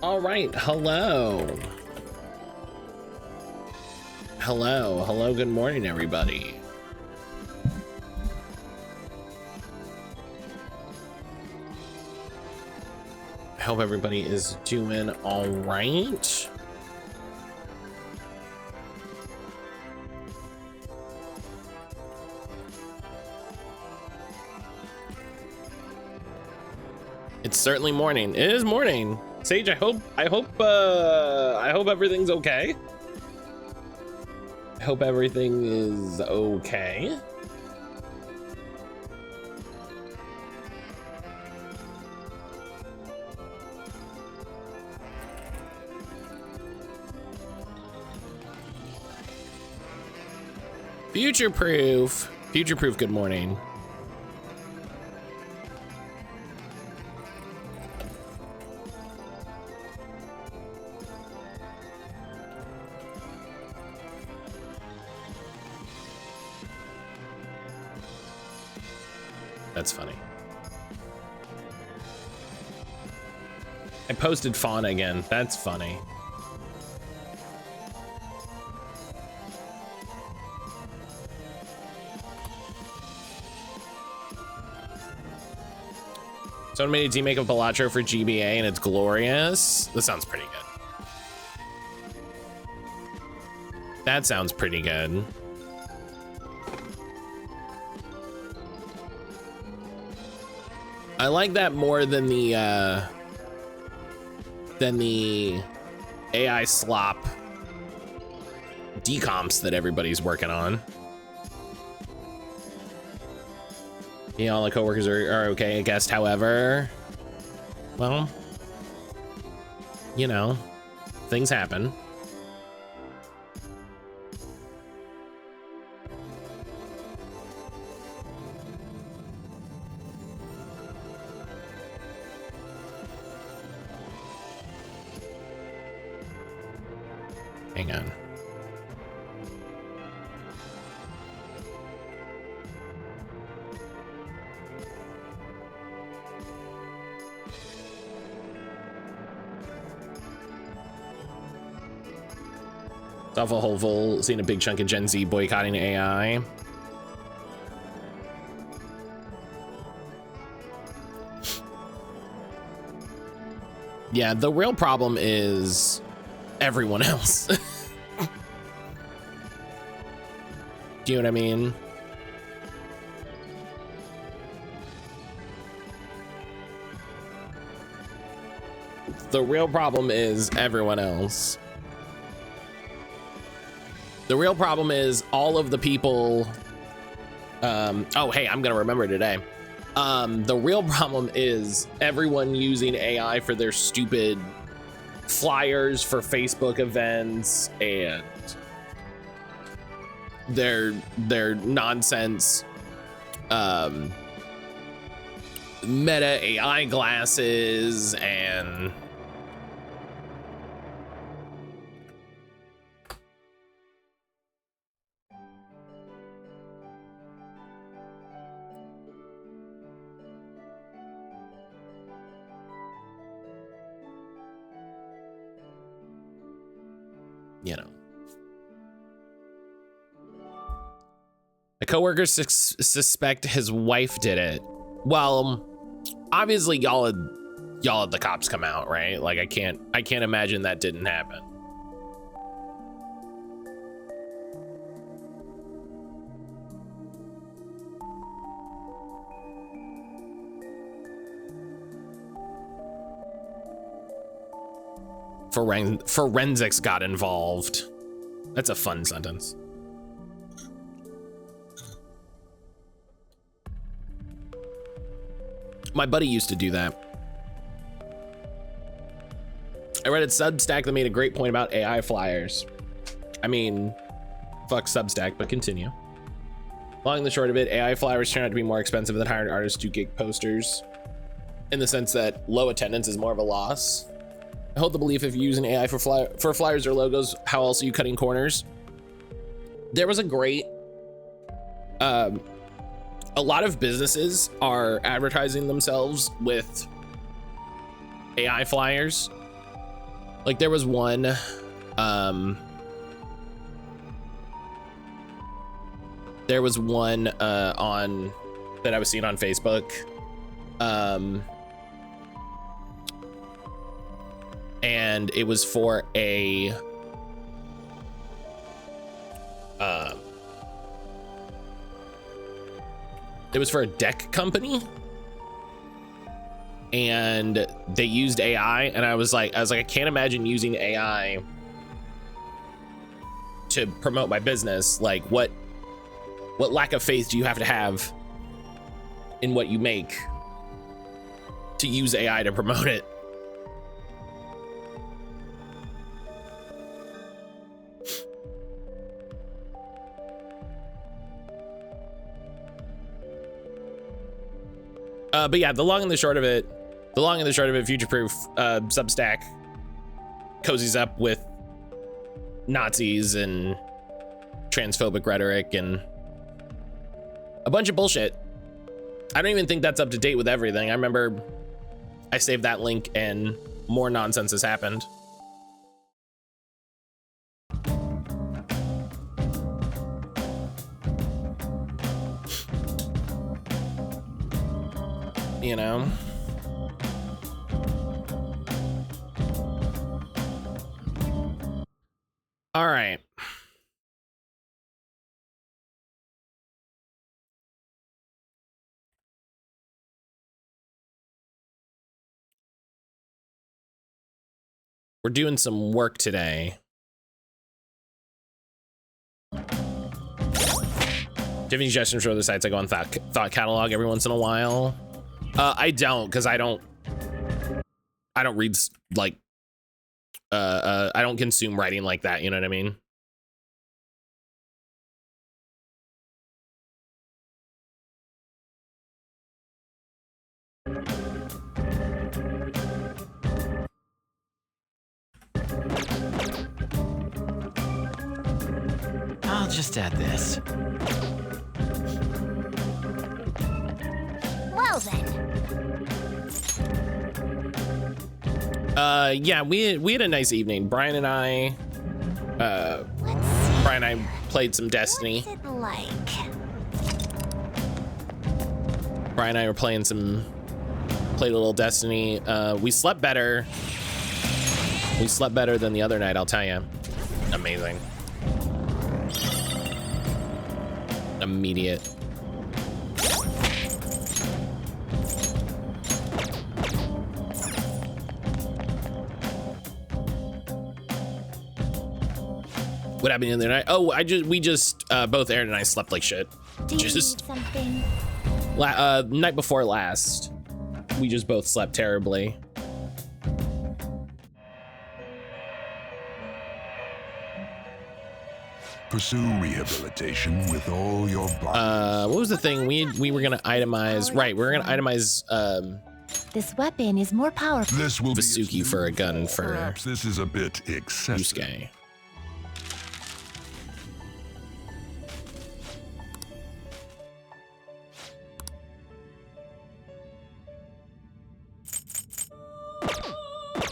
All right, hello. Hello, good morning, everybody. I hope everybody is doing all right. It's certainly morning. It is morning. Sage, I hope everything's okay. I hope everything is okay. Future-proof, good morning. That's funny. I posted fauna again. That's funny. Someone made a demake of Balatro for GBA and it's glorious. That sounds pretty good. That sounds pretty good. I like that more than the AI slop decomps that everybody's working on. Yeah, all the coworkers are okay, I guess. However, well, you know, things happen. Hang on. It's awful hopeful seeing a big chunk of Gen Z boycotting AI. Yeah, the real problem is everyone else. Do you know what I mean? The real problem is everyone else. The real problem is all of the people. Oh, hey, I'm gonna remember today. The real problem is everyone using AI for their stupid flyers for Facebook events and their nonsense meta AI glasses and you know. A coworker suspect his wife did it. Well, obviously y'all had the cops come out, right? Like I can't imagine that didn't happen. Forensics got involved. That's a fun sentence. My buddy used to do that. I read at Substack that made a great point about AI flyers. I mean, fuck Substack, but continue. Long and the short of it, AI flyers turn out to be more expensive than hired artists do gig posters, in the sense that low attendance is more of a loss. I hold the belief if you use an AI for flyers or logos, how else are you cutting corners? There was a great, a lot of businesses are advertising themselves with AI flyers. Like there was one, there was one on that I was seeing on Facebook. And it was for a deck company, and they used AI, and I was like, I can't imagine using AI to promote my business. Like what lack of faith do you have to have in what you make to use AI to promote it? But yeah, the long and the short of it, future-proof Substack cozies up with Nazis and transphobic rhetoric and a bunch of bullshit. I don't even think that's up to date with everything. I remember I saved that link and more nonsense has happened. You know? All right. We're doing some work today. Do you have any suggestions for other sites I go on thought catalog every once in a while? I don't, because I don't read, like, I don't consume writing like that, you know what I mean? I'll just add this. Well then. Yeah, we had a nice evening. Brian and I played some Destiny. What's it like? Brian and I were played a little Destiny. We slept better. We slept better than the other night, I'll tell you. Amazing. Immediate. What happened the other night? Oh, we just both Aaron and I slept like shit. Do you need something? Night before last, we just both slept terribly. Pursue rehabilitation with all your bodies. What was the thing we were gonna itemize? Right, we were gonna itemize This weapon is more powerful. This will Vasuki for a gun for perhaps this is a bit excessive. Yusuke.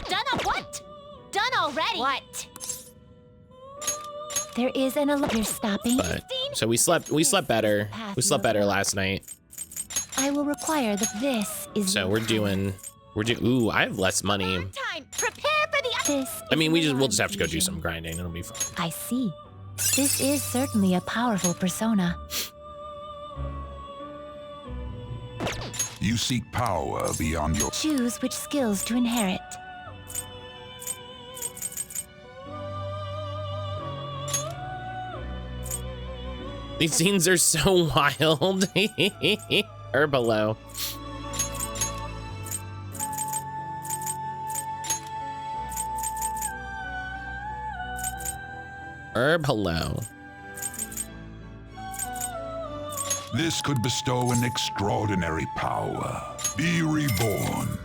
Done what? Done already. What? There is an alert. You're stopping. But so we slept better. We slept better last night. I will require that this is. So we're doing. Ooh, I have less money. Time. Prepare for the. This. I mean, we'll just have to go do some grinding. It'll be fun. I see. This is certainly a powerful persona. You seek power beyond your. Choose which skills to inherit. These scenes are so wild. Herbalo. Herbalo. This could bestow an extraordinary power. Be reborn.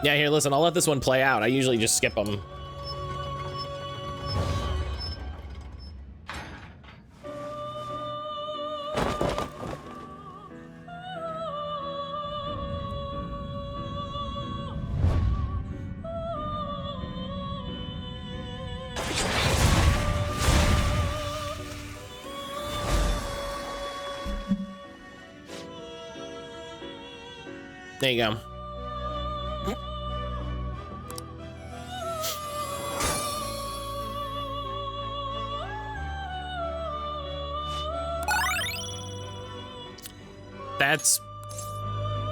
Yeah, here, listen, I'll let this one play out. I usually just skip them. There you go. That's,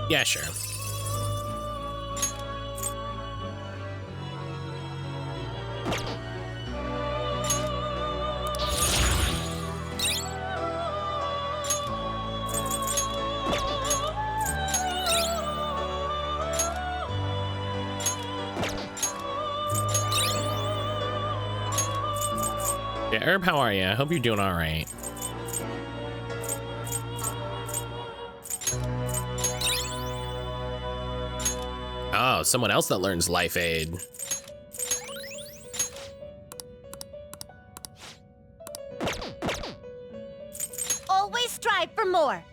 yeah, sure. Yeah, Herb, how are you? I hope you're doing all right. Oh, someone else that learns life aid. Always strive for more.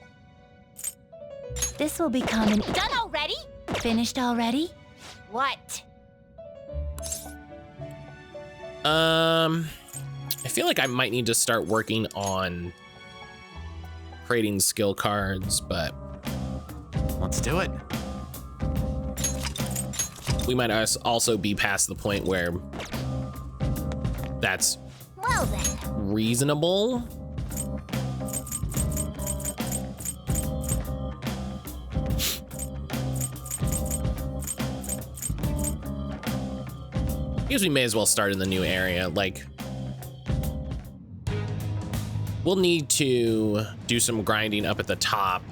This will become an... Done already? Finished already? What? I feel like I might need to start working on creating skill cards, but Let's do it. we might also be past the point where that's Well then. reasonable. I guess we may as well start in the new area. Like, we'll need to do some grinding up at the top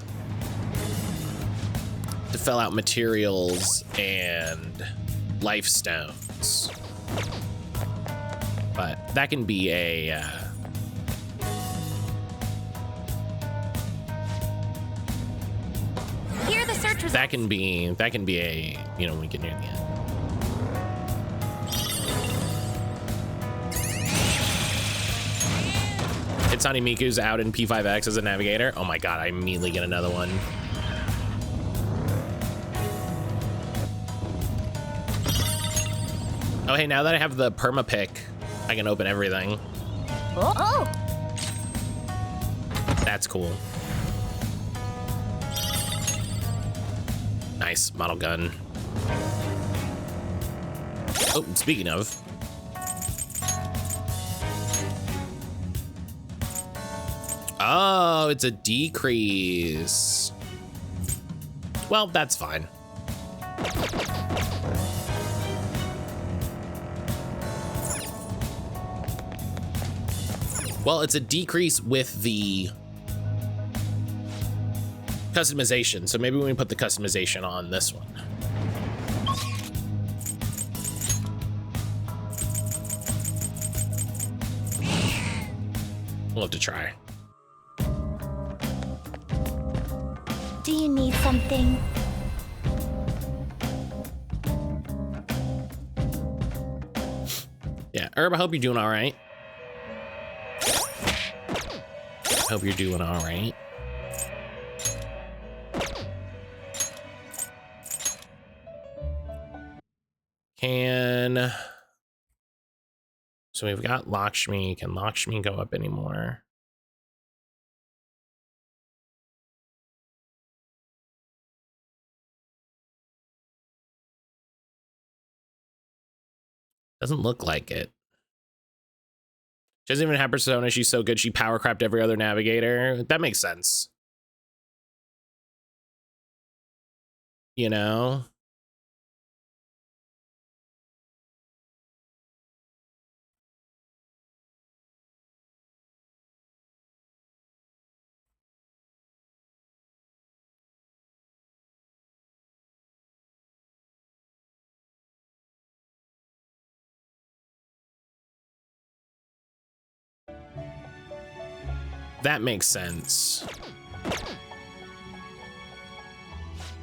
to fill out materials and life stones. But that can be a Here the search results. that can be a, you know, we can near the end. Itsani Miku's out in P5X as a navigator. Oh my god, I immediately get another one. Oh hey, now that I have the perma pick, I can open everything. Oh. That's cool. Nice model gun. Oh, speaking of, oh, it's a decrease. Well, that's fine. Well, it's a decrease with the customization, so maybe we can put the customization on this one. We'll have to try. Do you need something? Yeah, Herb, I hope you're doing all right. Hope you're doing all right. So we've got Lakshmi. Can Lakshmi go up anymore? Doesn't look like it. She doesn't even have persona. She's so good she power crapped every other navigator. That makes sense. You know? That makes sense.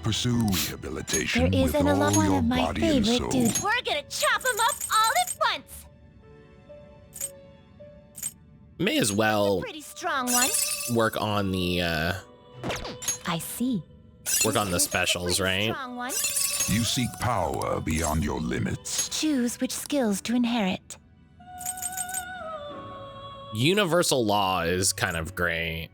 Pursue rehabilitation There is with an all one your of my body and favorite soul. dudes. We're gonna chop them up all at once. May as well Pretty strong one. work on the I see. specials, right? Strong one. You seek power beyond your limits. Choose which skills to inherit. Universal law is kind of great.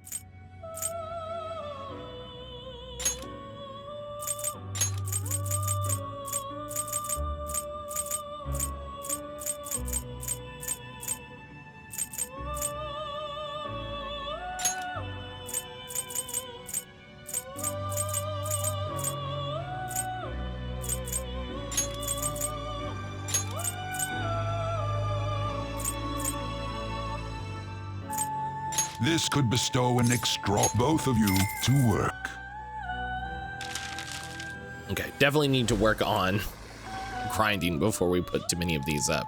This could bestow an extra both of you to work. Okay, definitely need to work on grinding before we put too many of these up.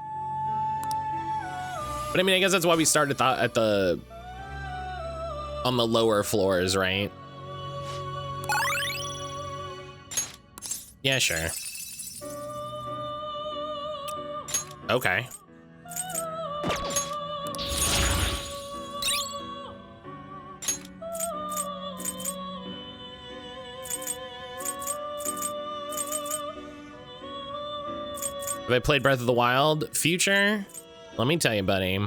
But I mean, I guess that's why we started on the lower floors, right? Yeah, sure. Okay. Have I played Breath of the Wild? Future? Let me tell you, buddy.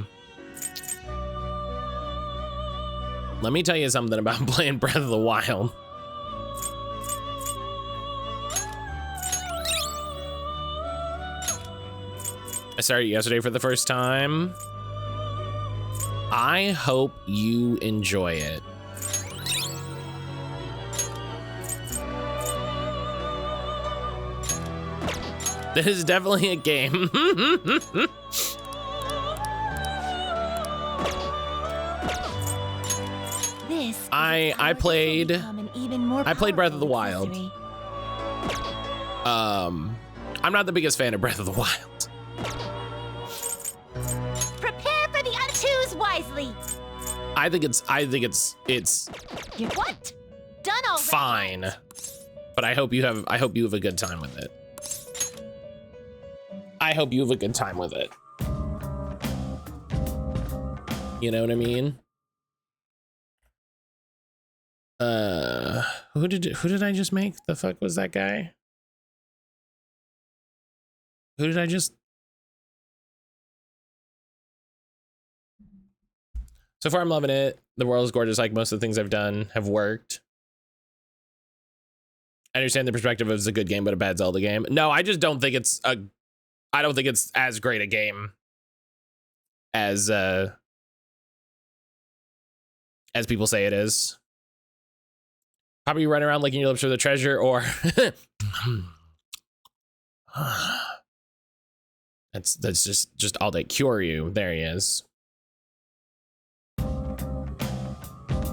Let me tell you something about playing Breath of the Wild. I started yesterday for the first time. I hope you enjoy it. This is definitely a game. I played Breath of the Wild. I'm not the biggest fan of Breath of the Wild. Prepare for the unchoose wisely. I think it's You what? Done already. fine. But I hope you have a good time with it. I hope you have a good time with it. You know what I mean? Who did I just make? The fuck was that guy? Who did I just? So far, I'm loving it. The world is gorgeous. Like most of the things I've done have worked. I understand the perspective of it's a good game, but a bad Zelda game. No, I just don't think it's a. I don't think it's as great a game as people say it is. Probably run around licking your lips for the treasure, or that's just all that cure you. There he is.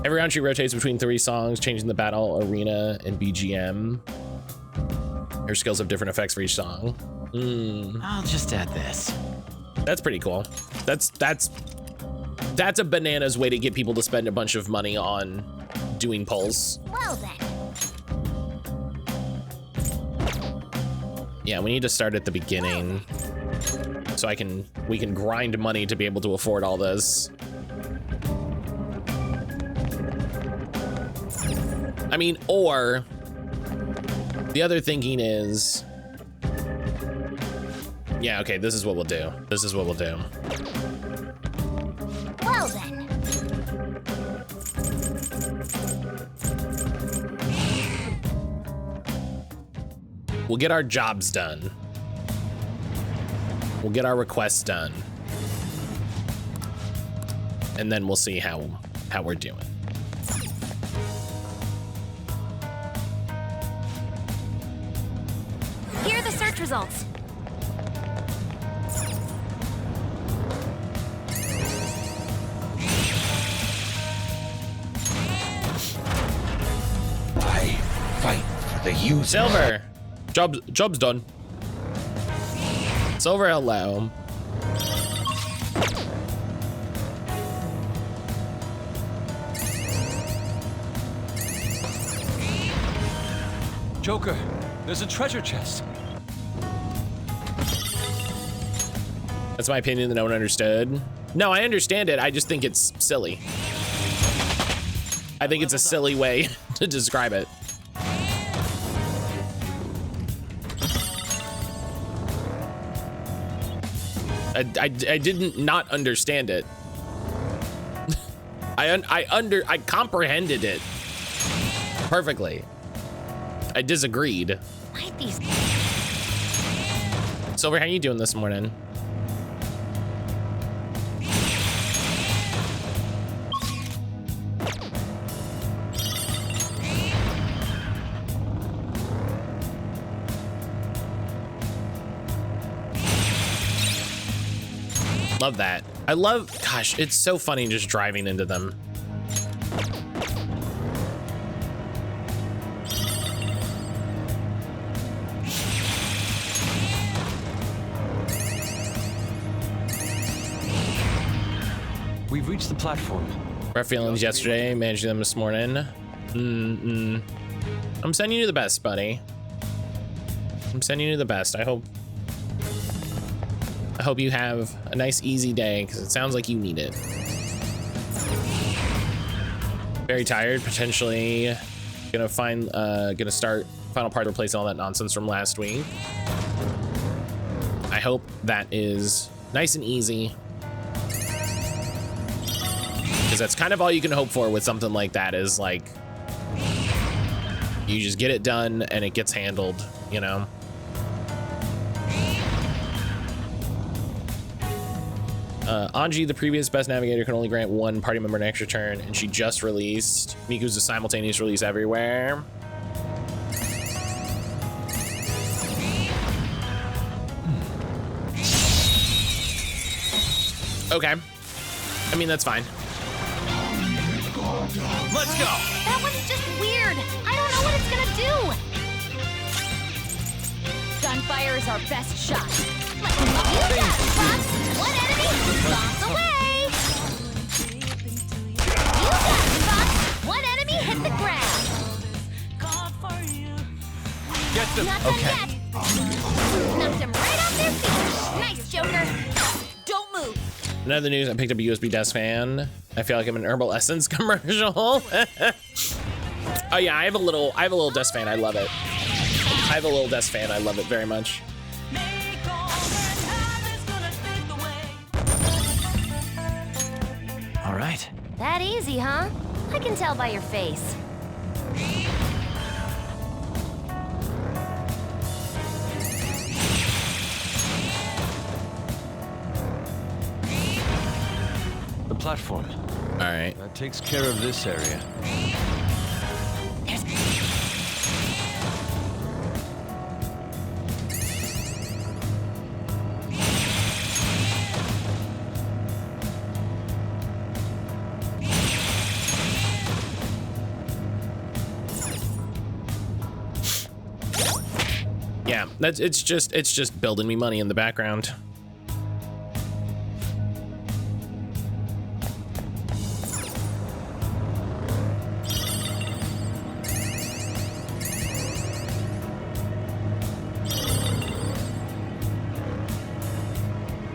Every round she rotates between 3 songs, changing the battle arena and BGM. Her skills have different effects for each song. I'll just add this. That's pretty cool. That's a bananas way to get people to spend a bunch of money on doing polls. Well then. Yeah, we need to start at the beginning so we can grind money to be able to afford all this. I mean, or the other thinking is, yeah, okay, this is what we'll do. This is what we'll do. Well then. We'll get our jobs done. We'll get our requests done. And then we'll see how we're doing. Here are the search results. I fight for the user. Silver, job's done. Silver, hello. Joker, there's a treasure chest. That's my opinion that no one understood. No, I understand it. I just think it's silly. I think it's a silly way to describe it. I didn't not understand it. I comprehended it perfectly. I disagreed. Why these? Silver, how you doing this morning? Love that. I love, gosh, it's so funny just driving into them. We've reached the platform. Rough feelings yesterday, managing them this morning. I'm sending you the best, buddy. I'm sending you the best. I hope you have a nice, easy day, because it sounds like you need it. Very tired, potentially gonna start final part replacing all that nonsense from last week. I hope that is nice and easy, because that's kind of all you can hope for with something like that, is like you just get it done and it gets handled, you know. Anji, the previous best navigator, can only grant one party member an extra turn, and she just released. Miku's a simultaneous release everywhere. Okay. I mean, that's fine. Let's go! That one's just weird. I don't know what it's gonna do. Gunfire is our best shot. You got it, Fox. One enemy, bombs away. You got it, Fox. One enemy hit the ground. Get them. Not done yet. Knocked him right off their feet. Nice, Joker. Don't move. In other news, I picked up a USB desk fan. I feel like I'm an Herbal Essence commercial. Oh yeah, I have a little desk fan. I love it. I have a little desk fan. I love it very much. All right. That easy, huh? I can tell by your face. The platform. All right. That takes care of this area. Yeah, it's just building me money in the background.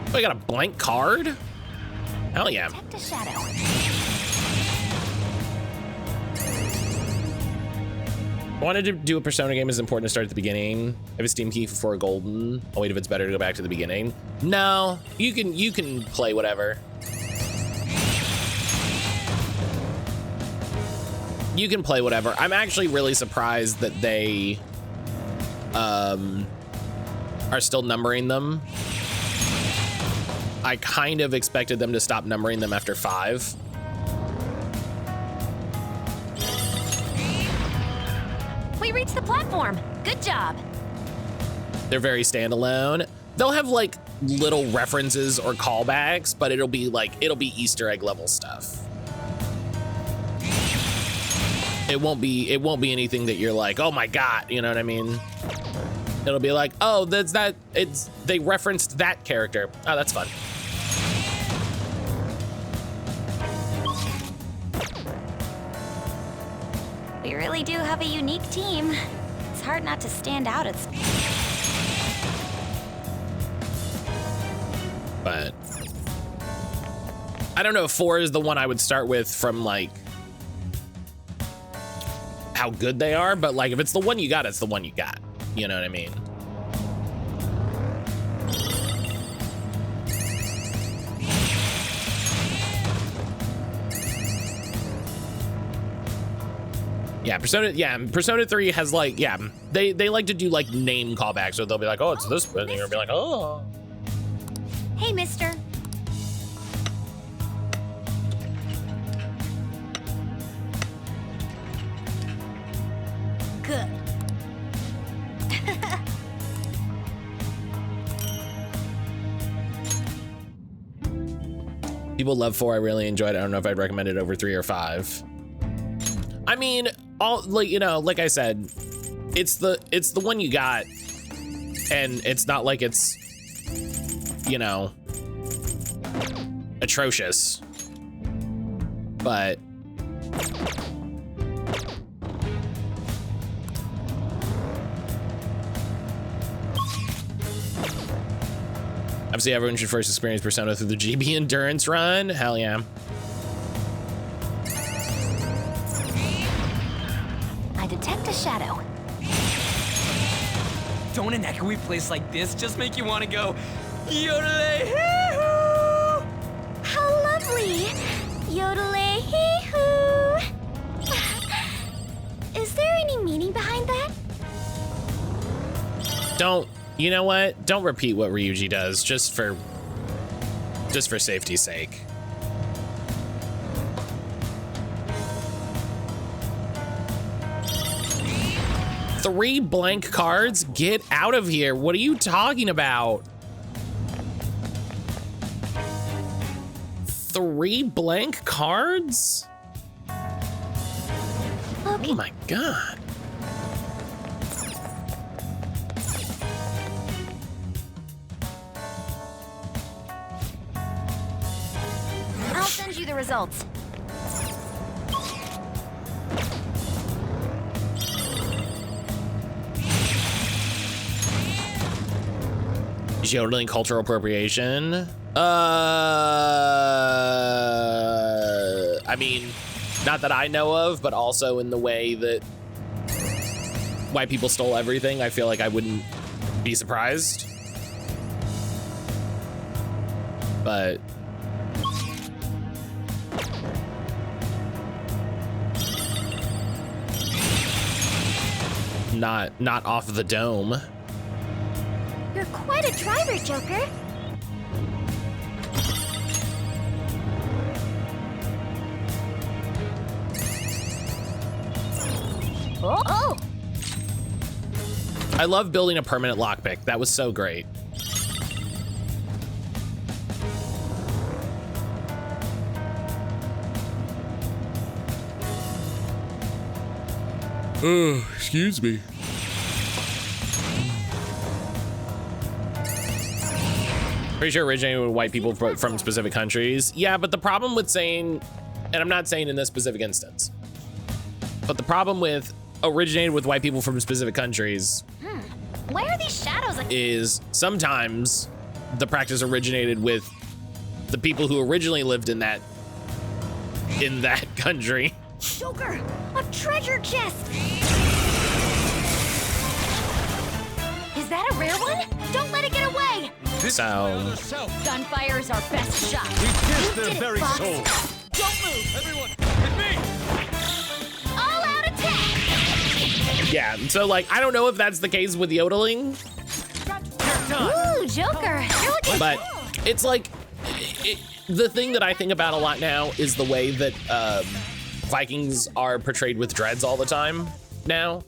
Oh, I got a blank card? Hell yeah. Detect a shadow. I wanted to do a Persona game. It's important to start at the beginning. I have a Steam key for 4 golden. I'll wait if it's better to go back to the beginning. No, you can play whatever. You can play whatever. I'm actually really surprised that they are still numbering them. I kind of expected them to stop numbering them after 5. We reached the platform. Good job. They're very standalone. They'll have like little references or callbacks, but it'll be Easter egg level stuff. It won't be anything that you're like, oh my God, you know what I mean? It'll be like, oh, they referenced that character. Oh, that's fun. We really do have a unique team. It's hard not to stand out as... But I don't know if 4 is the one I would start with from like how good they are, but like if it's the one you got, it's the one you got. You know what I mean? Yeah, Persona 3 has like, yeah, they like to do like name callbacks, so they'll be like, oh, it's this, and you'll be like, oh. Hey, mister. Good. People love 4. I really enjoyed it. I don't know if I'd recommend it over 3 or 5. I mean, like I said, it's the one you got, and it's not like it's, atrocious. but obviously everyone should first experience Persona through the GB endurance run. Hell yeah. I detect a shadow. Don't an echoey place like this just make you want to go yodelay-hee-hoo? How lovely! Yodelay-hee-hoo! Is there any meaning behind that? Don't, you know what? Don't repeat what Ryuji does just for safety's sake. Three blank cards? Get out of here. What are you talking about? 3 blank cards? Okay. Oh my God. I'll send you the results. Yodeling cultural appropriation. I mean, not that I know of, but also in the way that white people stole everything, I feel like I wouldn't be surprised. But not off the dome. You're quite a driver, Joker. Oh! I love building a permanent lockpick. That was so great. Oh, excuse me. Pretty sure originated with white people from specific countries. Yeah, but the problem with saying, and I'm not saying in this specific instance, but the problem with originated with white people from specific countries Why are these shadows like is sometimes the practice originated with the people who originally lived in that country. Joker? A treasure chest! Is that a rare one? Don't let it get away! So Gunfire is our best shot. We pierced You their did it, very Fox. soul. Don't move! Everyone, hit me! All out attack! yeah, so like I don't know if that's the case with yodeling, Ooh, Joker! You're looking but cool. it's like the thing that I think about a lot now is the way that Vikings are portrayed with dreads all the time now,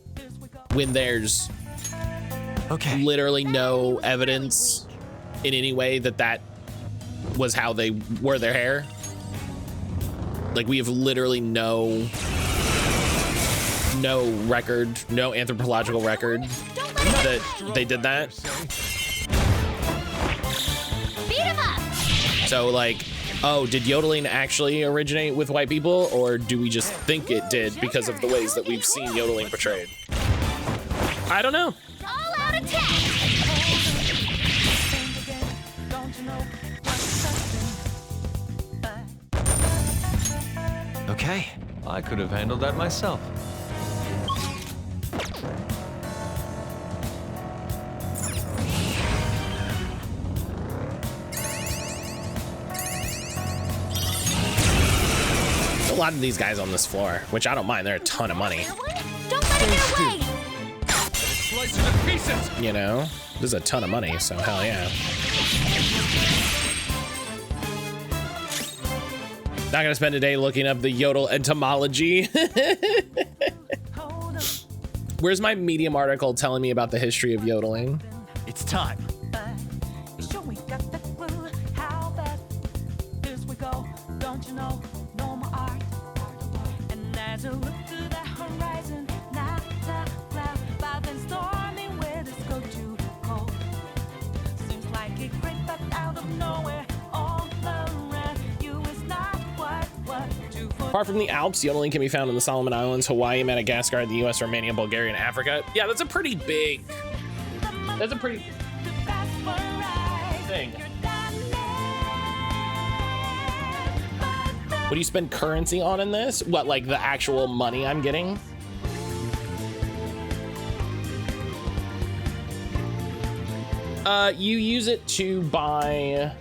when there's Okay. literally no evidence in any way that was how they wore their hair. Like we have literally no record, no anthropological record that they did that. Beat him up! So like, oh, did yodeling actually originate with white people, or do we just think it did because of the ways that we've seen yodeling portrayed? I don't know. All out attack! Okay. I could have handled that myself. A lot of these guys on this floor, which I don't mind. They're a ton of money. Don't let it get away! Slice it to pieces! You know, this is a ton of money, so hell yeah. Not gonna spend a day looking up the yodel etymology. Where's my Medium article telling me about the history of yodeling? It's time. Out of nowhere, all around you is not what to Apart from the Alps, yodeling can be found in the Solomon Islands, Hawaii, Madagascar, the US, Romania, Bulgaria, and Africa. Yeah, that's a pretty big thing. What do you spend currency on in this? What, like the actual money I'm getting? You use it to buy,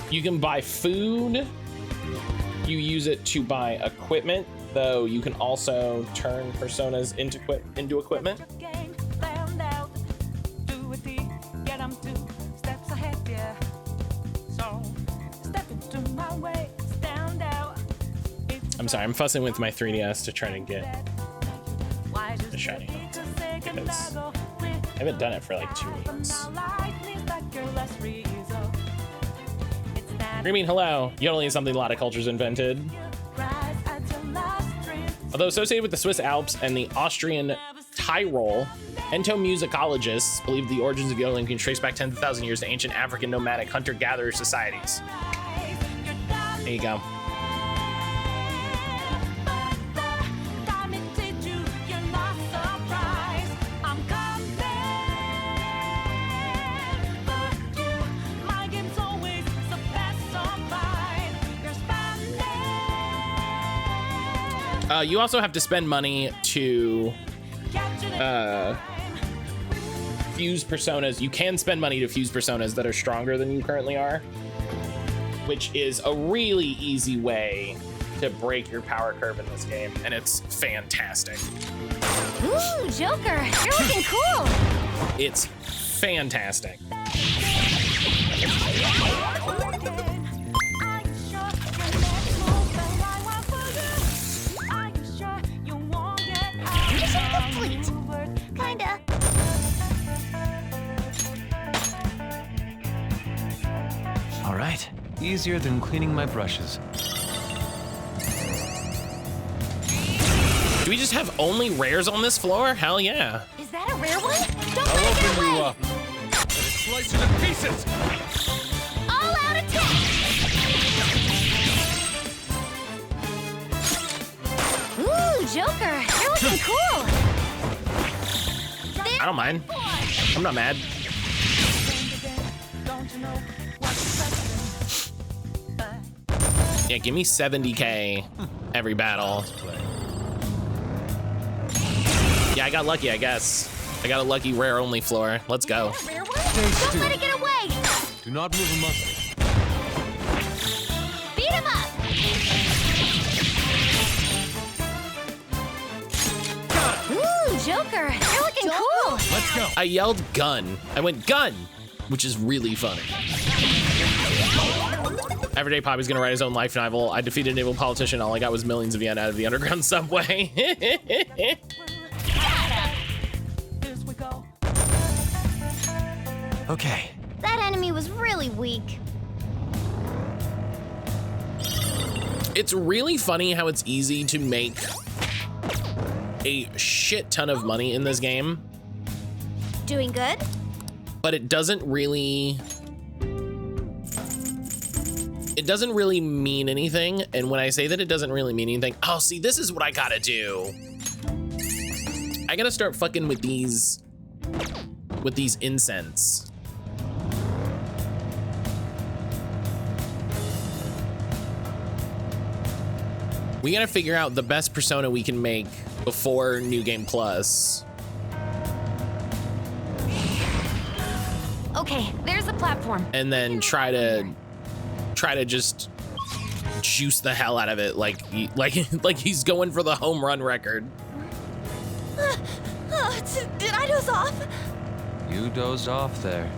you can buy food. You use it to buy equipment, though you can also turn personas into equipment. I'm sorry, I'm fussing with my 3DS to try to get the shiny ones because I haven't done it for like 2 weeks. Green, hello. Yodeling is something a lot of cultures invented. Although associated with the Swiss Alps and the Austrian Tyrol, entomusicologists believe the origins of yodeling can trace back 10,000 years to ancient African nomadic hunter-gatherer societies. There you go. You also have to spend money to fuse personas. You can spend money to fuse personas that are stronger than you currently are, which is a really easy way to break your power curve in this game, and it's fantastic. Ooh, Joker, you're looking cool. It's fantastic. Kinda. All right. Easier than cleaning my brushes. Do we just have only rares on this floor? Hell yeah. Is that a rare one? Don't I'll let it get open you away. up. Slice you to pieces! All out attack. Ooh, Joker, you're looking cool. I don't mind. I'm not mad. Yeah, give me 70K every battle. Yeah, I got lucky, I guess. I got a lucky rare only floor. Let's go. Rare one? Don't let it get away. Do not move a muscle. Beat him up. Ooh, Joker, you're looking cool. Let's go. I yelled gun. I went gun, which is really funny. Everyday Poppy's gonna write his own life novel. I defeated an evil politician. All I got was millions of yen out of the underground subway. Okay. That enemy was really weak. It's really funny how it's easy to make a shit ton of money in this game, Doing good? but it doesn't really mean anything. And when I say that it doesn't really mean anything, oh, see, this is what I gotta do. I gotta start fucking with these incense. We gotta figure out the best persona we can make before New Game Plus. Okay, there's the platform. And then try to just juice the hell out of it, like he's going for the home run record. Did I doze off? You dozed off there.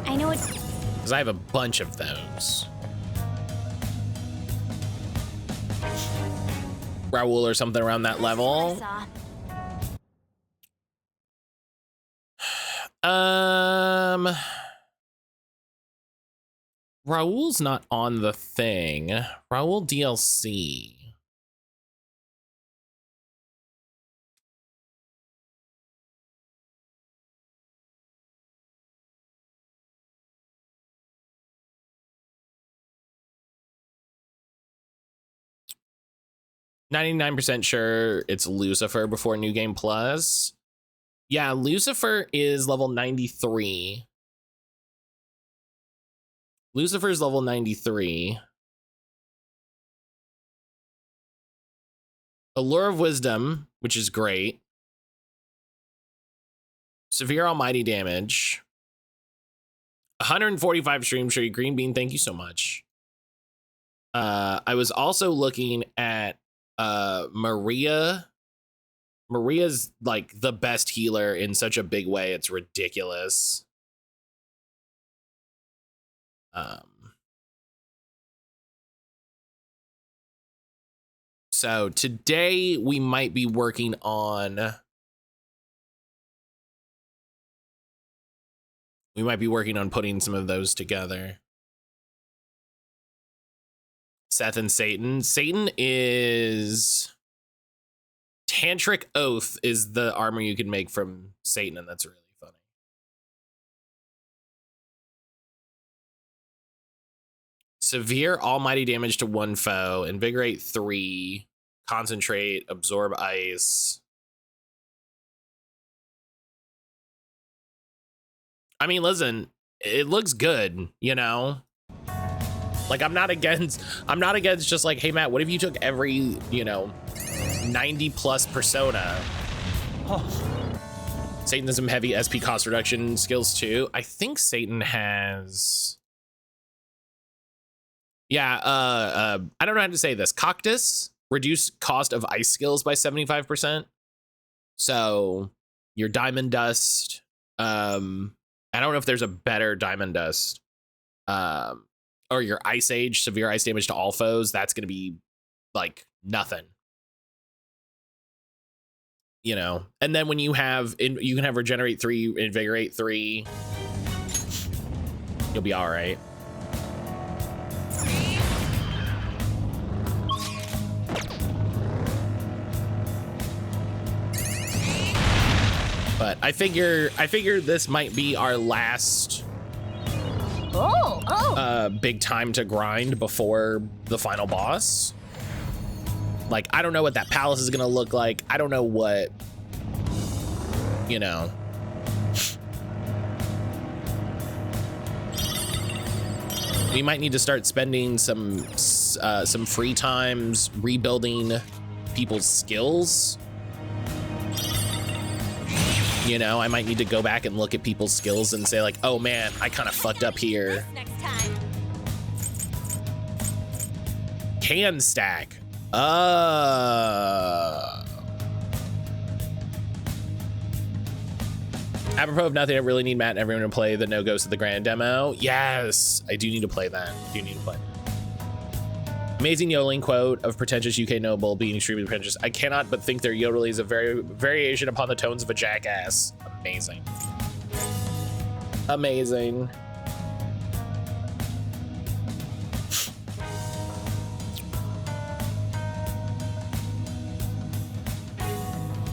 I know it's... Because I have a bunch of those. Raoul or something around that level. Raul's not on the thing. Raul DLC. %99 sure it's Lucifer before New Game Plus. Yeah, Lucifer is level 93. Lucifer's level 93. Allure of Wisdom, which is great. Severe Almighty Damage. 145 streams, Sherry Green Bean, thank you so much. I was also looking at Maria. Maria's like the best healer in such a big way, it's ridiculous. So today we might be working on putting some of those together. Seth and Satan. Satan is Tantric Oath is the armor you can make from Satan, and that's really funny. Severe almighty damage to one foe, invigorate 3, concentrate, absorb ice. I mean, listen, it looks good, you know? Like, I'm not against just like, hey Matt, what if you took every, you know, 90 plus persona? Satan has some heavy SP cost reduction skills too. I think Satan has, yeah, I don't know how to say this. Cactus, reduce cost of ice skills by 75%. So your Diamond Dust, I don't know if there's a better Diamond Dust, or your Ice Age, severe ice damage to all foes. That's going to be like nothing, you know? And then when you have, you can have regenerate 3, invigorate 3, you'll be all right. But I figure this might be our last big time to grind before the final boss. Like, I don't know what that palace is gonna look like. I don't know what, you know. We might need to start spending some free times rebuilding people's skills. You know, I might need to go back and look at people's skills and say like, oh man, I kind of fucked up here. Next time. Can stack. Apropos of nothing, I really need Matt and everyone to play the No Ghost of the Grand demo. Yes, I do need to play that. Amazing yodeling quote of pretentious UK noble being extremely pretentious. I cannot but think their yodeling is a variation upon the tones of a jackass. Amazing. Amazing.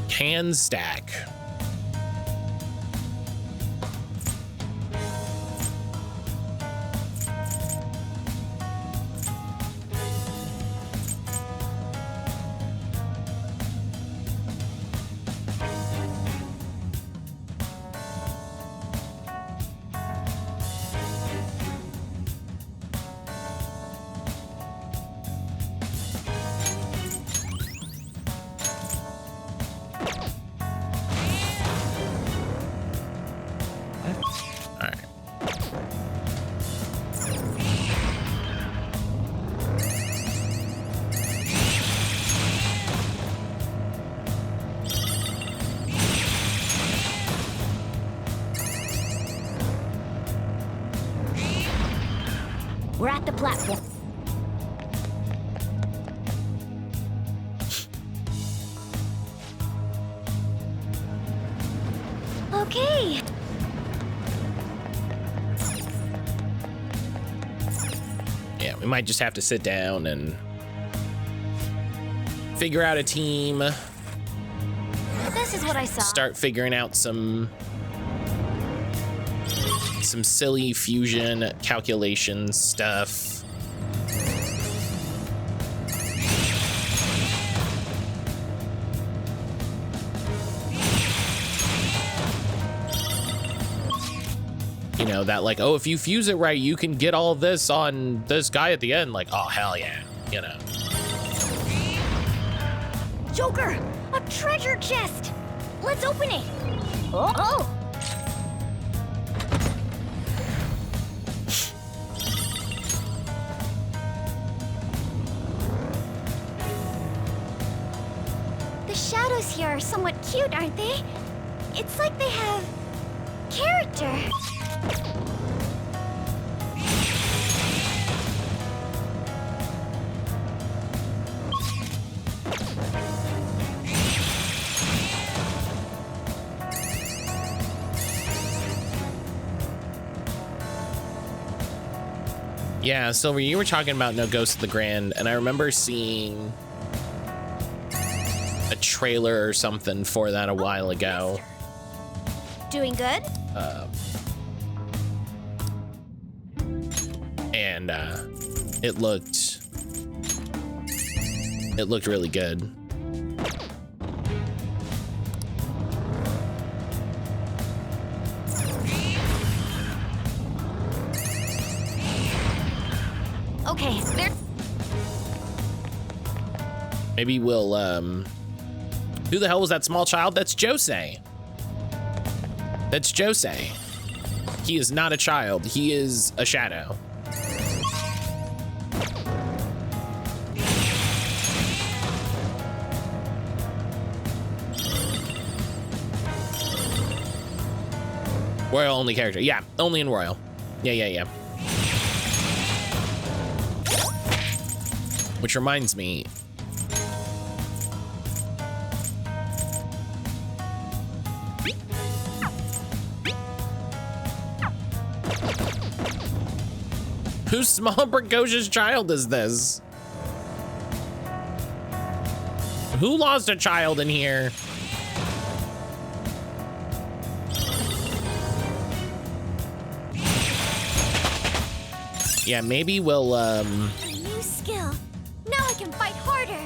Can stack. We're at the platform. Okay. Yeah, we might just have to sit down and figure out a team. This is what I saw. Start figuring out some silly fusion calculation stuff. You know, that like, oh, if you fuse it right, you can get all this on this guy at the end. Like, oh, hell yeah, you know. Joker, a treasure chest. Let's open it. Oh. The shadows here are somewhat cute, aren't they? It's like they have character. Yeah, Silver, you were talking about No Ghost of the Grand, and I remember seeing a trailer or something for that a while ago. Doing good? And it looked really good. Okay, there. Maybe we'll who the hell was that small child? That's Jose. That's Jose. He is not a child. He is a shadow. Royal only character. Yeah, only in Royal. Yeah. Which reminds me. Whose small precocious child is this? Who lost a child in here? Yeah, maybe we'll A new skill. Now I can fight harder.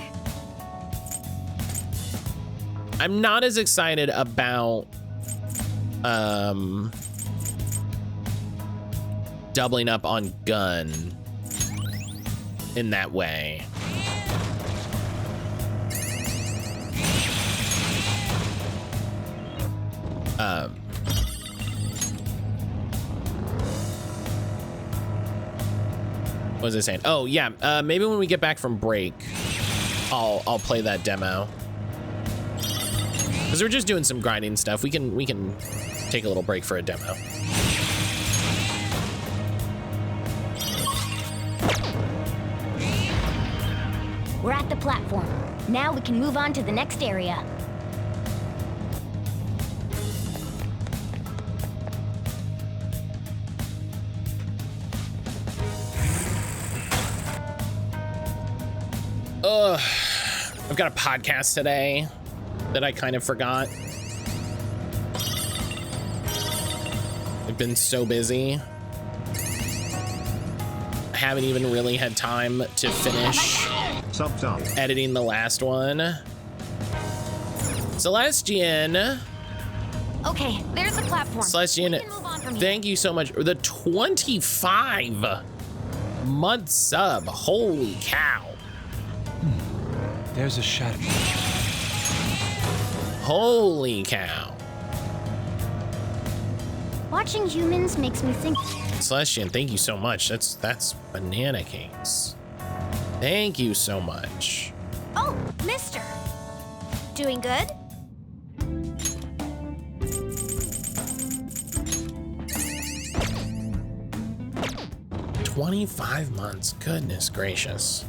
I'm not as excited about doubling up on gun in that way. What was I saying? Oh yeah, maybe when we get back from break, I'll play that demo. Because we're just doing some grinding stuff. We can take a little break for a demo. We're at the platform. Now we can move on to the next area. I've got a podcast today that I kind of forgot. I've been so busy. I haven't even really had time to finish editing the last one. Celestian. Okay, there's the platform. Celestian, We can move on from here. thank you so much. The 25-month sub. Holy cow. There's a shadow. Holy cow. Watching humans makes me think. Celestian, thank you so much. That's banana cakes. Thank you so much. Oh, mister. Doing good? $25 months. Goodness gracious.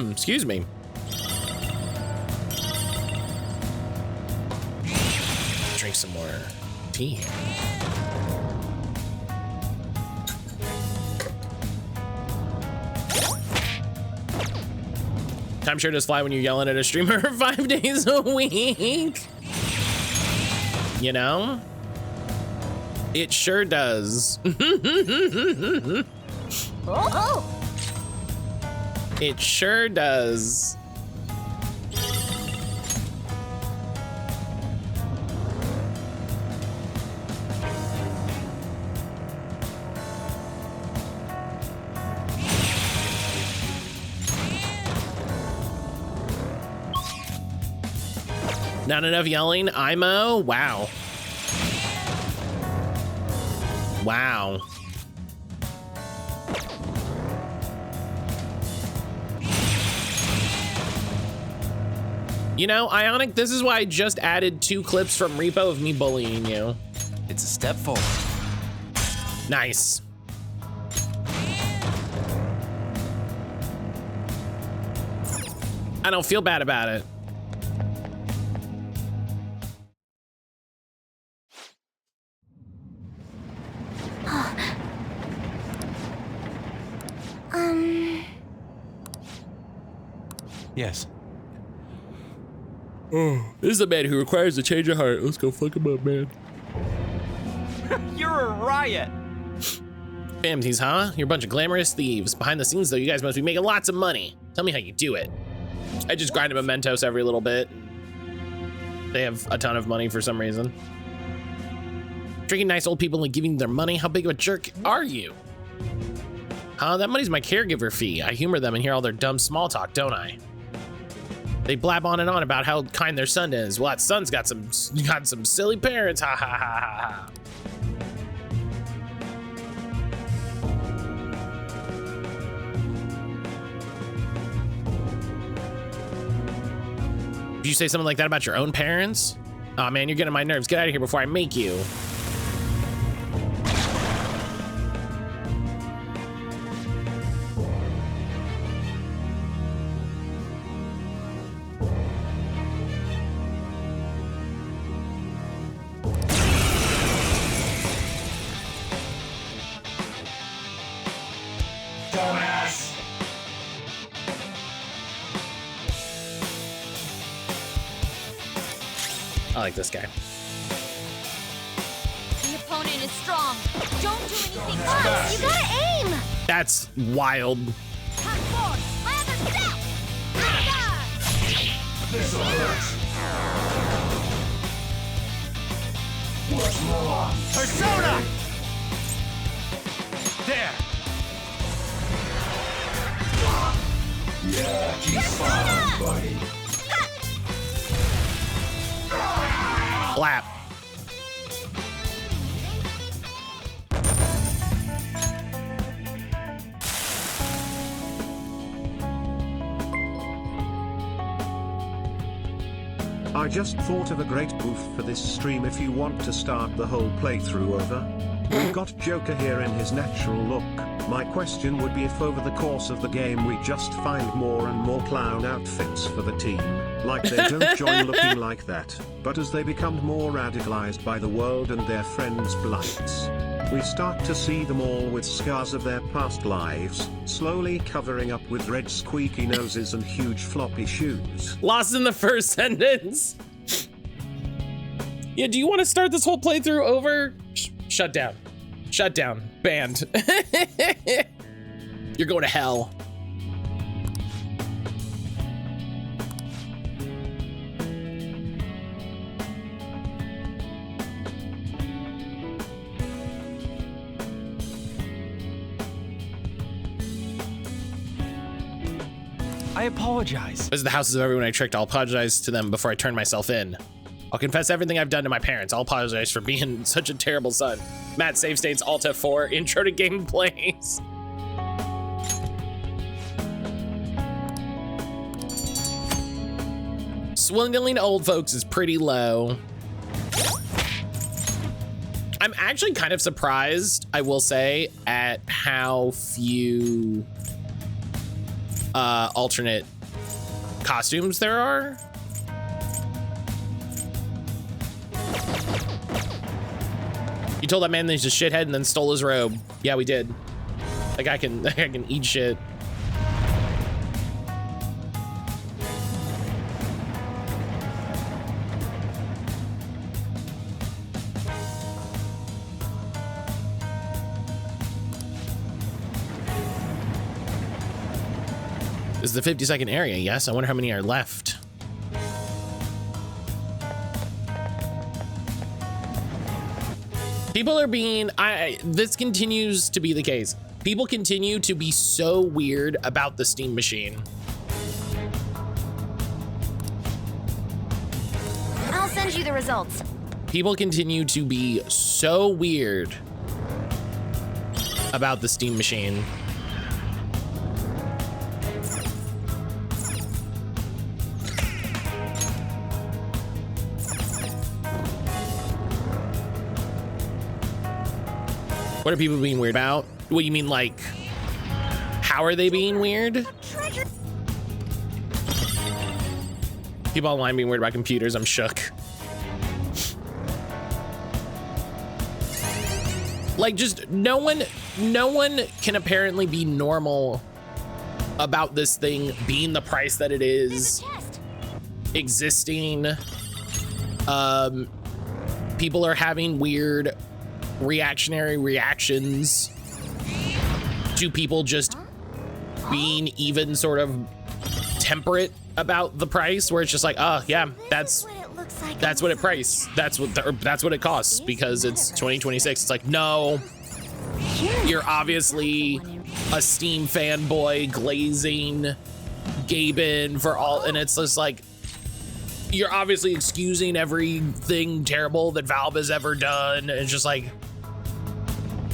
Excuse me. some more tea here. Time sure does fly when you're yelling at a streamer 5 days a week. You know? It sure does. Oh. It sure does. Not enough yelling, IMO? Wow. Wow. You know, Ionic, this is why I just added 2 clips from Repo of me bullying you. It's a step forward. Nice. I don't feel bad about it. Yes. This is a man who requires a change of heart. Let's go fuck him up, man. You're a riot. Phantom, huh? You're a bunch of glamorous thieves. Behind the scenes, though, you guys must be making lots of money. Tell me how you do it. I just grind a mementos every little bit. They have a ton of money for some reason. Drinking nice old people and giving their money? How big of a jerk are you? Huh? That money's my caregiver fee. I humor them and hear all their dumb small talk, don't I? They blab on and on about how kind their son is. Well, that son's got some silly parents. Ha ha ha ha ha. Did you say something like that about your own parents? Aw, man, you're getting on my nerves. Get out of here before I make you. I like this guy. The opponent is strong. Don't do anything fast. You gotta aim. That's wild. Come forward. My other step. This'll hurt. What's wrong? Persona! There! Yeah, he's fine, buddy. Blap. I just thought of a great goof for this stream if you want to start the whole playthrough over. We've got Joker here in his natural look. My question would be if over the course of the game we just find more and more clown outfits for the team. Like they don't join looking like that, but as they become more radicalized by the world and their friends' blights, we start to see them all with scars of their past lives, slowly covering up with red squeaky noses and huge floppy shoes. Lost in the first sentence. Yeah, do you want to start this whole playthrough over? Shut down. Shut down. Banned. You're going to hell. I apologize. This is the houses of everyone I tricked. I'll apologize to them before I turn myself in. I'll confess everything I've done to my parents. I'll apologize for being such a terrible son. Matt, save states, Alt F4, intro to gameplays. Swindling old folks is pretty low. I'm actually kind of surprised, I will say, at how few alternate costumes there are. You told that man that he's a shithead and then stole his robe. Yeah, we did. Like I can eat shit. This is the 50-second area. Yes, I wonder how many are left. People are being, this continues to be the case. People continue to be so weird about the Steam machine. I'll send you the results. People continue to be so weird about the Steam machine. What are people being weird about? What you mean, like, how are they being weird? People online being weird about computers, I'm shook. Like, just no one can apparently be normal about this thing being the price that it is, existing. People are having weird reactionary reactions to people just being even sort of temperate about the price, where it's just like, oh yeah, that's what it costs because it's 2026. It's like, no, you're obviously a Steam fanboy glazing Gaben for all, and it's just like, you're obviously excusing everything terrible that Valve has ever done. And it's just like,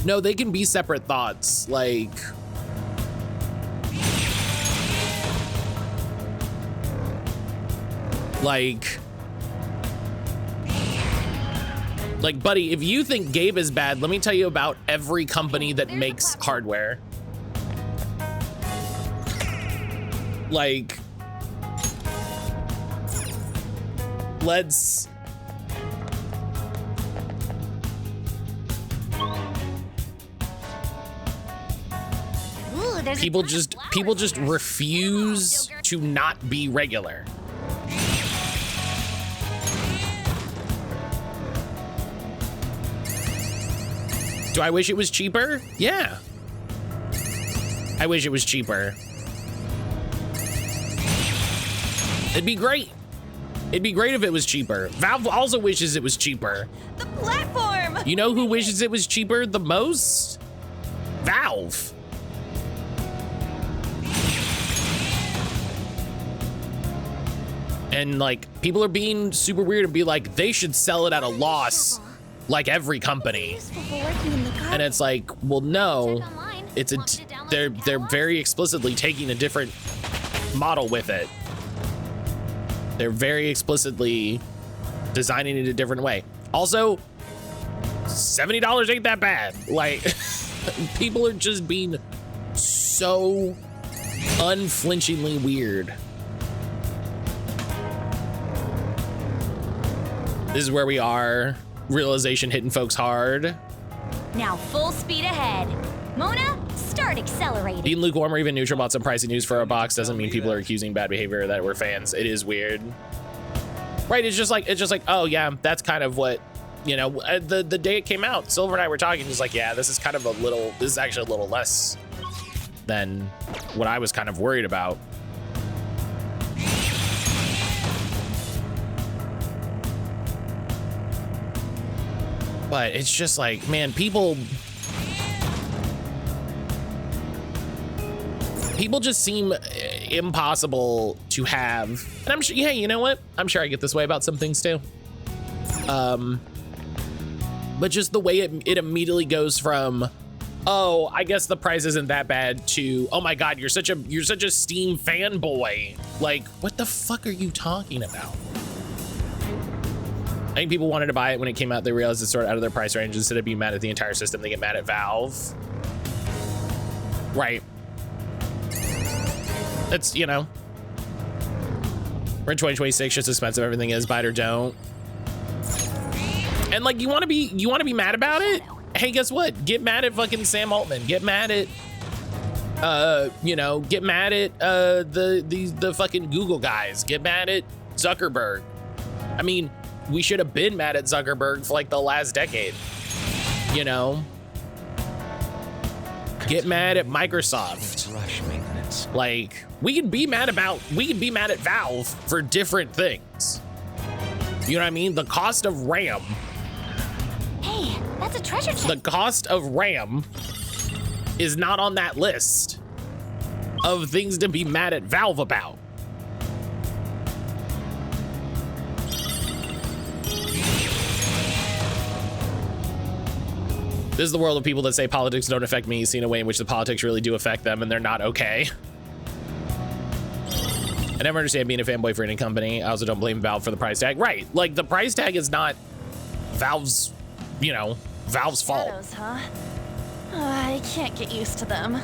no, they can be separate thoughts. Like, buddy, if you think Gabe is bad, let me tell you about every company that makes hardware. Like, let's people just refuse to not be regular. Do I wish it was cheaper? Yeah. I wish it was cheaper. It'd be great. It'd be great if it was cheaper. Valve also wishes it was cheaper. The platform! You know who wishes it was cheaper the most? Valve. And like, people are being super weird and be like, they should sell it at a loss like every company. And it's like, well, no, they're very explicitly taking a different model with it. They're very explicitly designing it a different way. Also, $70 ain't that bad. Like, people are just being so unflinchingly weird. This is where we are. Realization hitting folks hard. Now full speed ahead. Mona, start accelerating. Being lukewarm or even neutral about some pricey news for a box doesn't mean people are accusing bad behavior or that we're fans. It is weird. Right, it's just like, oh yeah, that's kind of what, you know, the day it came out, Silver and I were talking, just like, yeah, this is actually a little less than what I was kind of worried about. But it's just like, man, people just seem impossible to have. And I'm sure, yeah, you know what? I'm sure I get this way about some things too. But just the way it immediately goes from, oh, I guess the price isn't that bad, to, oh my God, you're such a Steam fanboy. Like, what the fuck are you talking about? I think people wanted to buy it when it came out. They realized it's sort of out of their price range. Instead of being mad at the entire system, they get mad at Valve. Right. It's, you know, we're in 2026, just expensive everything is, buy it or don't. And And like, you want to be mad about it? Hey, guess what? Get mad at fucking Sam Altman. Get mad at, you know, get mad at the fucking Google guys. Get mad at Zuckerberg. I mean, we should have been mad at Zuckerberg for like the last decade. You know, get mad at Microsoft. Rush maintenance. Like, we can be mad at Valve for different things. You know what I mean? The cost of RAM. Hey, that's a treasure chest. The cost of RAM is not on that list of things to be mad at Valve about. This is the world of people that say politics don't affect me, seen a way in which the politics really do affect them and they're not okay. I never understand being a fanboy for any company. I also don't blame Valve for the price tag. Right, like the price tag is not Valve's, you know, Valve's fault. Shadows, huh? I can't get used to them.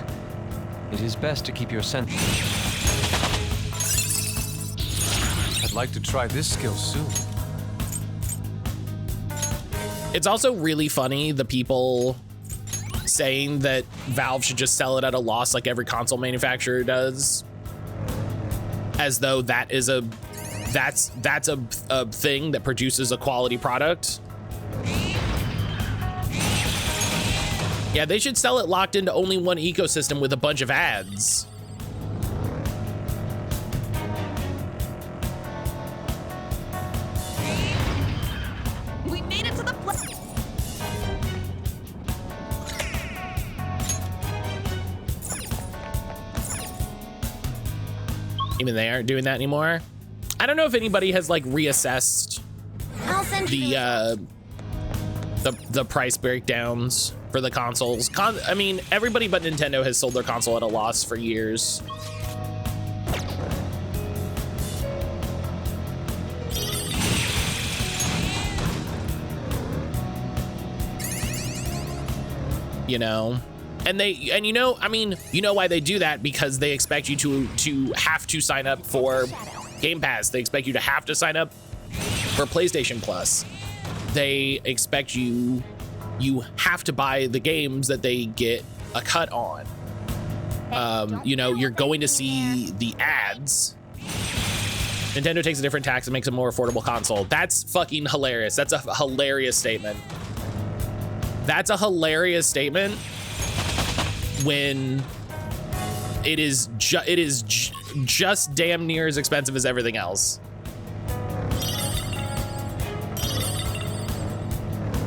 It is best to keep your sense. I'd like to try this skill soon. It's also really funny, the people saying that Valve should just sell it at a loss like every console manufacturer does, as though that is that's a thing that produces a quality product. Yeah, they should sell it locked into only one ecosystem with a bunch of ads. We made it to the Even they aren't doing that anymore. I don't know if anybody has like reassessed I'll send you. the price breakdowns for the consoles. I mean, everybody but Nintendo has sold their console at a loss for years. You know, and you know, I mean, you know why they do that? Because they expect you to have to sign up for Game Pass. They expect you to have to sign up for PlayStation Plus. They expect you have to buy the games that they get a cut on. You know, you're going to see the ads. Nintendo takes a different tax and makes a more affordable console. That's fucking hilarious. That's a hilarious statement. That's a hilarious statement when it is just damn near as expensive as everything else.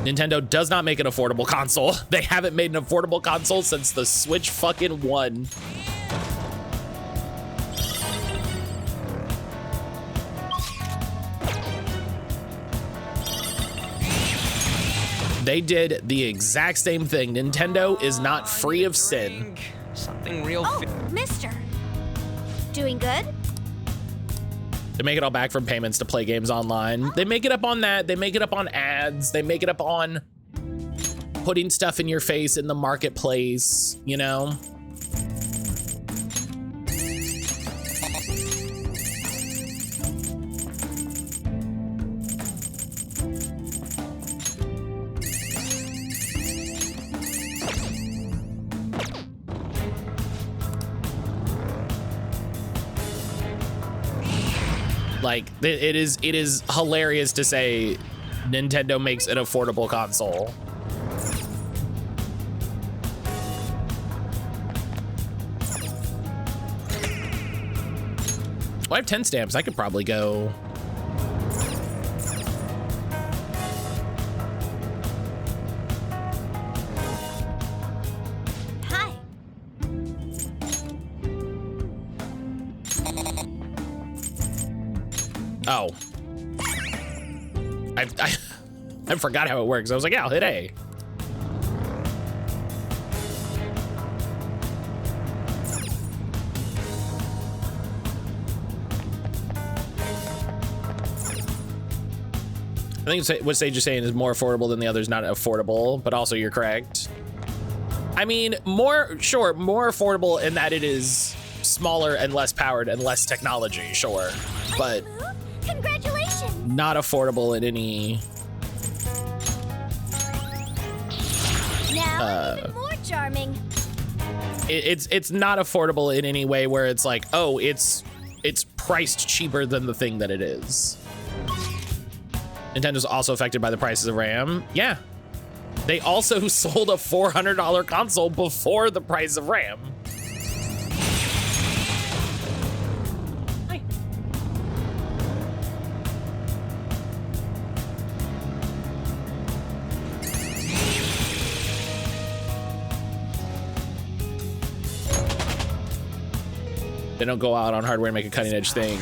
Nintendo does not make an affordable console. They haven't made an affordable console since the Switch fucking won. They did the exact same thing. Nintendo is not free of sin. Something real. Oh, mister. Doing good? They make it all back from payments to play games online. They make it up on that. They make it up on ads. They make it up on putting stuff in your face in the marketplace, you know? Like, it is hilarious to say Nintendo makes an affordable console. Well, I have 10 stamps. I could probably go. Hi. Oh. I forgot how it works. I was like, yeah, I'll hit A. I think what Sage is saying is more affordable than the others, not affordable, but also you're correct. I mean, more affordable in that it is smaller and less powered and less technology, sure, but Congratulations. not affordable in any Now even more charming. It's not affordable in any way where it's like, oh, it's priced cheaper than the thing that it is. Nintendo's also affected by the prices of RAM. Yeah. They also sold a $400 console before the price of RAM. Hi. They don't go out on hardware and make a cutting edge thing.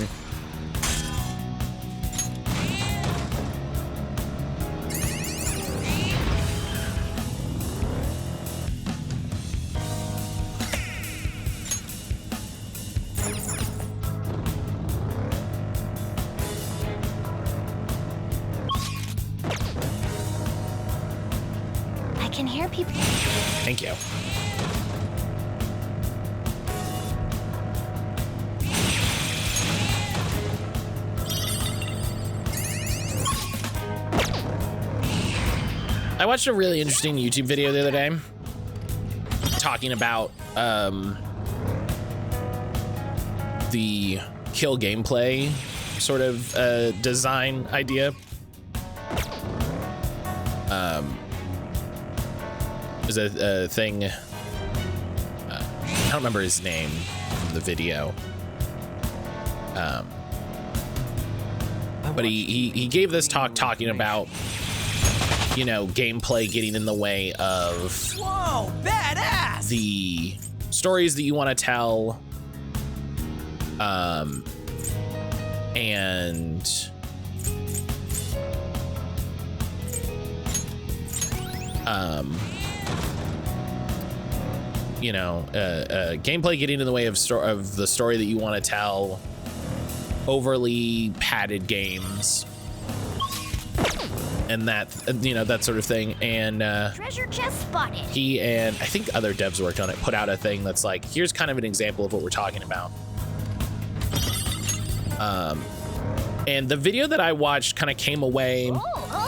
I can hear people. Thank you. I watched a really interesting YouTube video the other day talking about the kill gameplay sort of design idea. There's a thing, I don't remember his name from the video, but he gave this talk talking about, you know, gameplay getting in the way of Whoa, badass! the stories that you want to tell, and you know, gameplay getting in the way of the story that you want to tell, overly padded games, and that, you know, that sort of thing. And Treasure chest spotted. he and I think other devs worked on it, put out a thing that's like, here's kind of an example of what we're talking about. And the video that I watched kind of came away.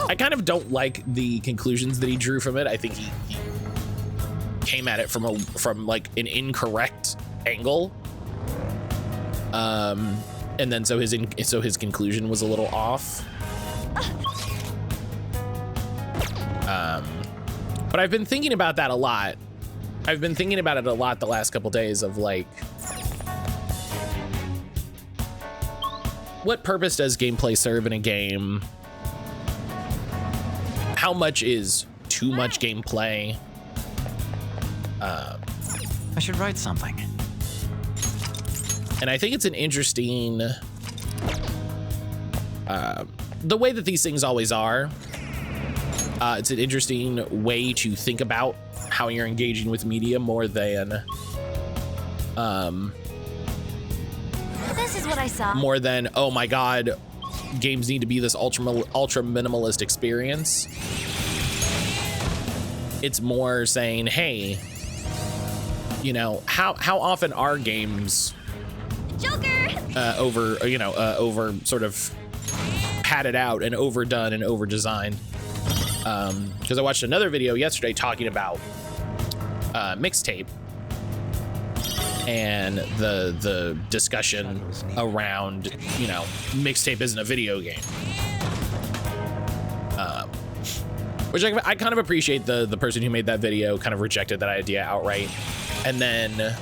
I kind of don't like the conclusions that he drew from it. I think he came at it from like an incorrect angle. And then so his conclusion was a little off. But I've been thinking about that a lot. I've been thinking about it a lot the last couple days of like, what purpose does gameplay serve in a game? How much is too much gameplay? I should write something. And I think it's an interesting, the way that these things always are. It's an interesting way to think about how you're engaging with media more than, This is what I saw. more than, oh my God, games need to be this ultra minimalist experience. It's more saying, hey, you know, how often are games Joker. over sort of padded out and overdone and over designed? Because I watched another video yesterday talking about mixtape and the discussion around, you know, mixtape isn't a video game, which I kind of appreciate. The person who made that video kind of rejected that idea outright, and then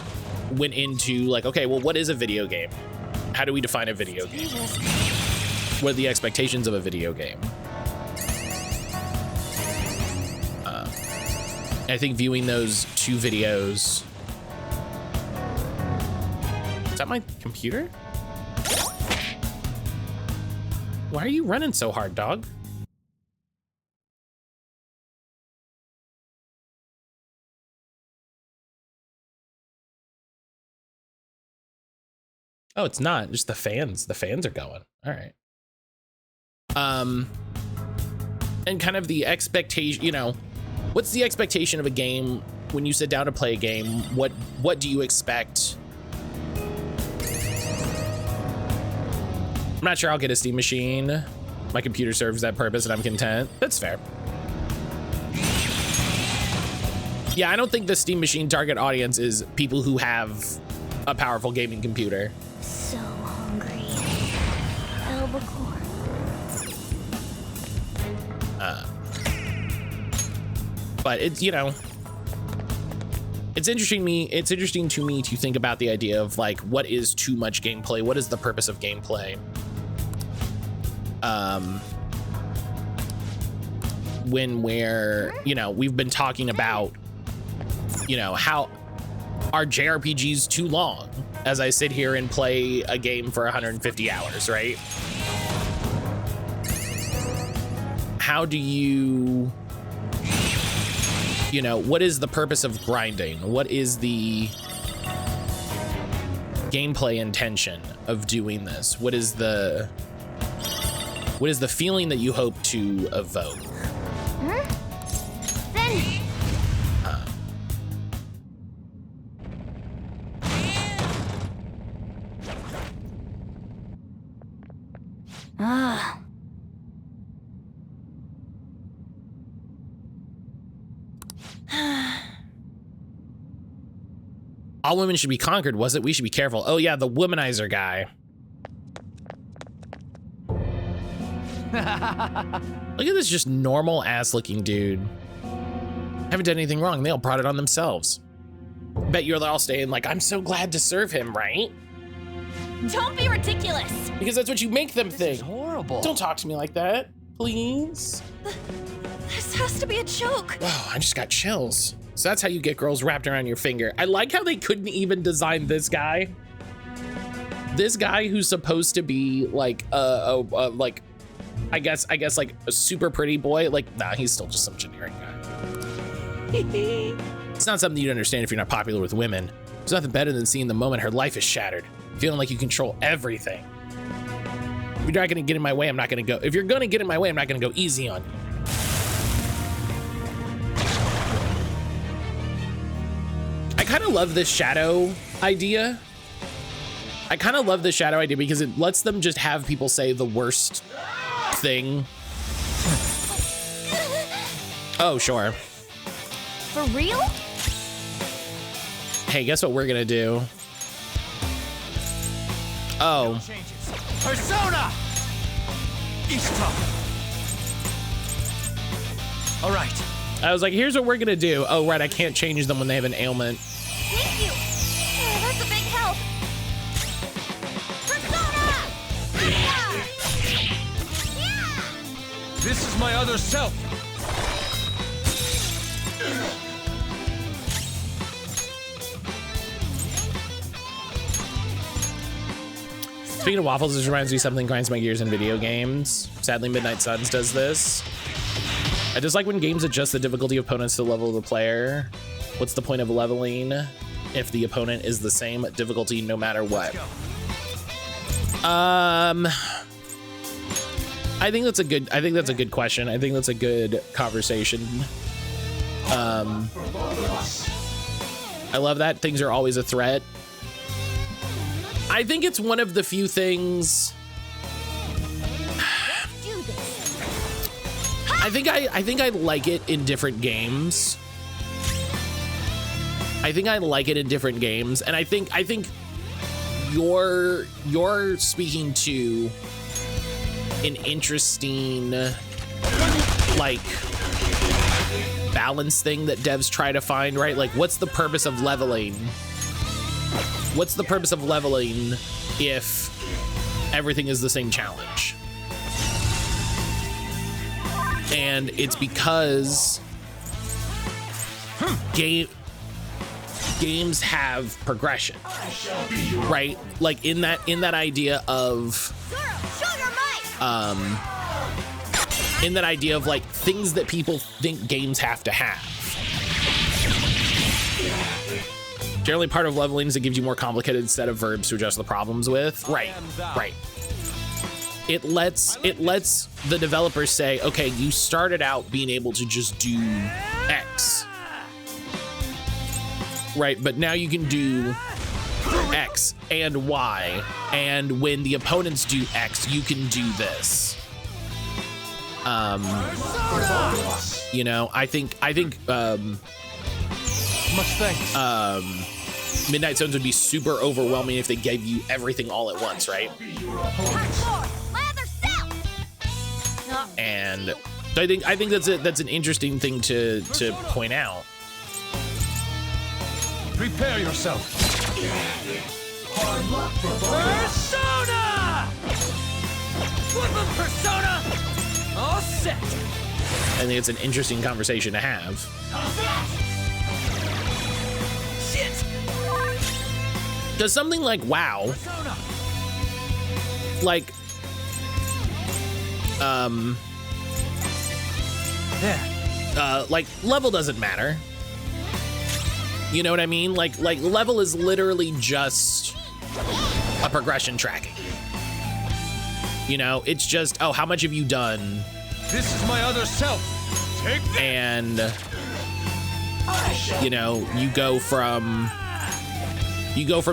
went into like, okay, well, what is a video game? How do we define a video game? What are the expectations of a video game? I think viewing those two videos. Is that my computer? Why are you running so hard, dog? Oh, it's not just the fans. The fans are going. All right. And kind of the expectation, you know, what's the expectation of a game when you sit down to play a game? What do you expect? I'm not sure I'll get a Steam machine. My computer serves that purpose and I'm content. That's fair. Yeah, I don't think the Steam Machine target audience is people who have a powerful gaming computer. So hungry. Albacore. But it's, you know, it's interesting to me to think about the idea of like, what is too much gameplay? What is the purpose of gameplay? When we're, you know, we've been talking about, you know, how are JRPGs too long as I sit here and play a game for 150 hours, right? How do you know, what is the purpose of grinding? What is the gameplay intention of doing this? What is the feeling that you hope to evoke? Then. All women should be conquered, was it? We should be careful. Oh yeah, the womanizer guy. Look at this just normal ass looking dude. Haven't done anything wrong. They all brought it on themselves. Bet you're all staying like, I'm so glad to serve him, right? Don't be ridiculous. Because that's what you make them think. This is horrible. Don't talk to me like that, please. This has to be a joke. Wow, I just got chills. So that's how you get girls wrapped around your finger. I like how they couldn't even design this guy. This guy who's supposed to be like like I guess like a super pretty boy. Like, nah, he's still just some generic guy. It's not something you'd understand if you're not popular with women. There's nothing better than seeing the moment her life is shattered, feeling like you control everything. If you're not gonna get in my way, I'm not gonna go. If you're gonna get in my way, I'm not gonna go easy on you. I kind of love this shadow idea. Because it lets them just have people say the worst thing. Oh, sure. For real? Hey, guess what we're gonna do? Oh. Persona! Ishtar! All right. I was like, here's what we're gonna do. Oh, right, I can't change them when they have an ailment. Thank you. Oh, that's a big help. Persona! Yeah! This is my other self. Speaking of waffles, this reminds me of something grinds my gears in video games. Sadly, Midnight Suns does this. I just like when games adjust the difficulty of opponents to the level of the player. What's the point of leveling if the opponent is the same difficulty no matter what? I think that's a good question. I think that's a good conversation. I love that things are always a threat. I think it's one of the few things. I think I like it in different games. And I think you're speaking to an interesting like balance thing that devs try to find, right? Like, what's the purpose of leveling? What's the purpose of leveling if everything is the same challenge? And it's because games have progression, right? Like in that idea of like things that people think games have to have. Generally, part of leveling is it gives you more complicated set of verbs to adjust the problems with. Right. It lets the developers say, okay, you started out being able to just do X, right? But now you can do X and Y, and when the opponents do X, you can do this. You know, I think Much thanks. Midnight Zones would be super overwhelming if they gave you everything all at once, right? Hardcore, my other self. And so I think that's an interesting thing to point out. Prepare yourself. Persona! Flip of Persona! All set! I think it's an interesting conversation to have. Shit! Does something like WoW, like, like level doesn't matter. You know what I mean? Like level is literally just a progression tracking. You know, it's just, oh, how much have you done? This is my other self. Take this. And you know, you go from